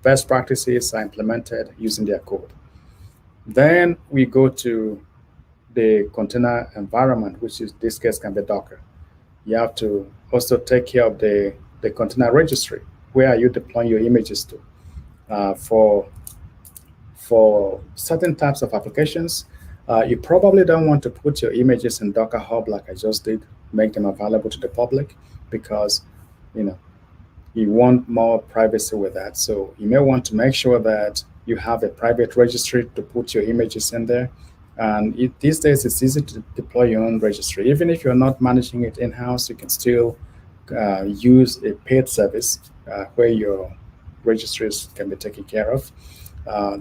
A: best practices are implemented using their code. Then we go to the container environment, which in this case can be Docker. You have to also take care of the container registry. Where are you deploying your images to? For certain types of applications, you probably don't want to put your images in Docker Hub like I just did, make them available to the public because you want more privacy with that. So you may want to make sure that you have a private registry to put your images in there. And these days, it's easy to deploy your own registry. Even if you're not managing it in-house, you can still use a paid service where your registries can be taken care of.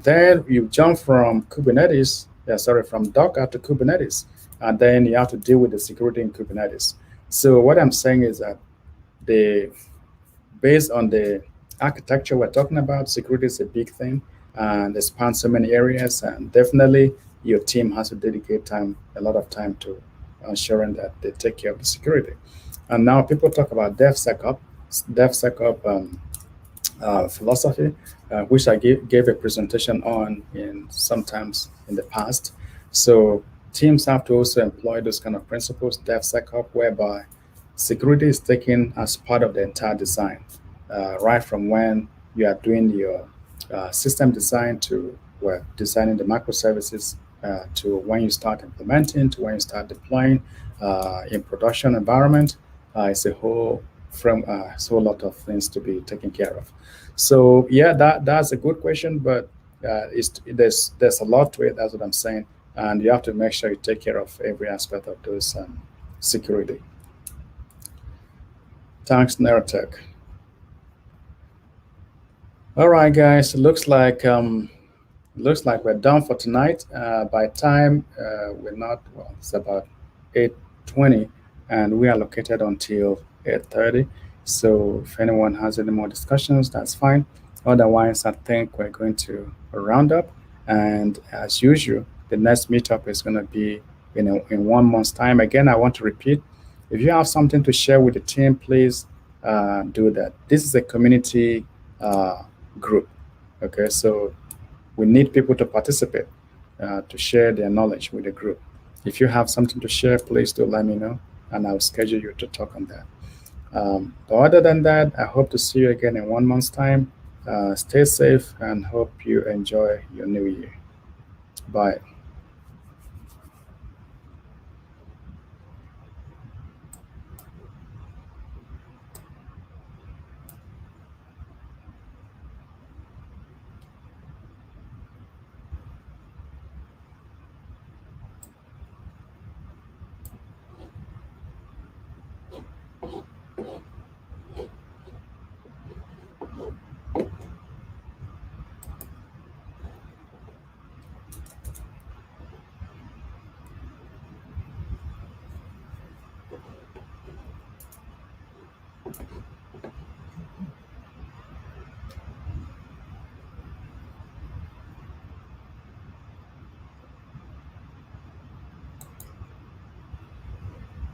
A: Then you jump from from Docker to Kubernetes, and then you have to deal with the security in Kubernetes. So what I'm saying is that based on the architecture we're talking about, security is a big thing, and it spans so many areas, and definitely your team has to dedicate a lot of time to ensuring that they take care of the security. And now people talk about DevSecOps philosophy, which I gave a presentation on sometimes in the past. So teams have to also employ those kind of principles, DevSecOps, whereby security is taken as part of the entire design, right from when you are doing your system design to designing the microservices, to when you start implementing, to when you start deploying in production environment. It's a whole lot of things to be taken care of. So yeah, that's a good question, but there's a lot to it. That's what I'm saying, and you have to make sure you take care of every aspect of those security. Thanks, Neurotech. All right, guys. Looks like we're done for tonight. By time we're not, well, it's about 8:20, and we are located until 8:30. So if anyone has any more discussions, that's fine. Otherwise, I think we're going to round up. And as usual, the next meetup is going to be in 1 month's time. Again, I want to repeat, if you have something to share with the team, please do that. This is a community group. Okay, so we need people to participate, to share their knowledge with the group. If you have something to share, please do let me know, and I'll schedule you to talk on that. But other than that, I hope to see you again in 1 month's time. Stay safe and hope you enjoy your new year. Bye.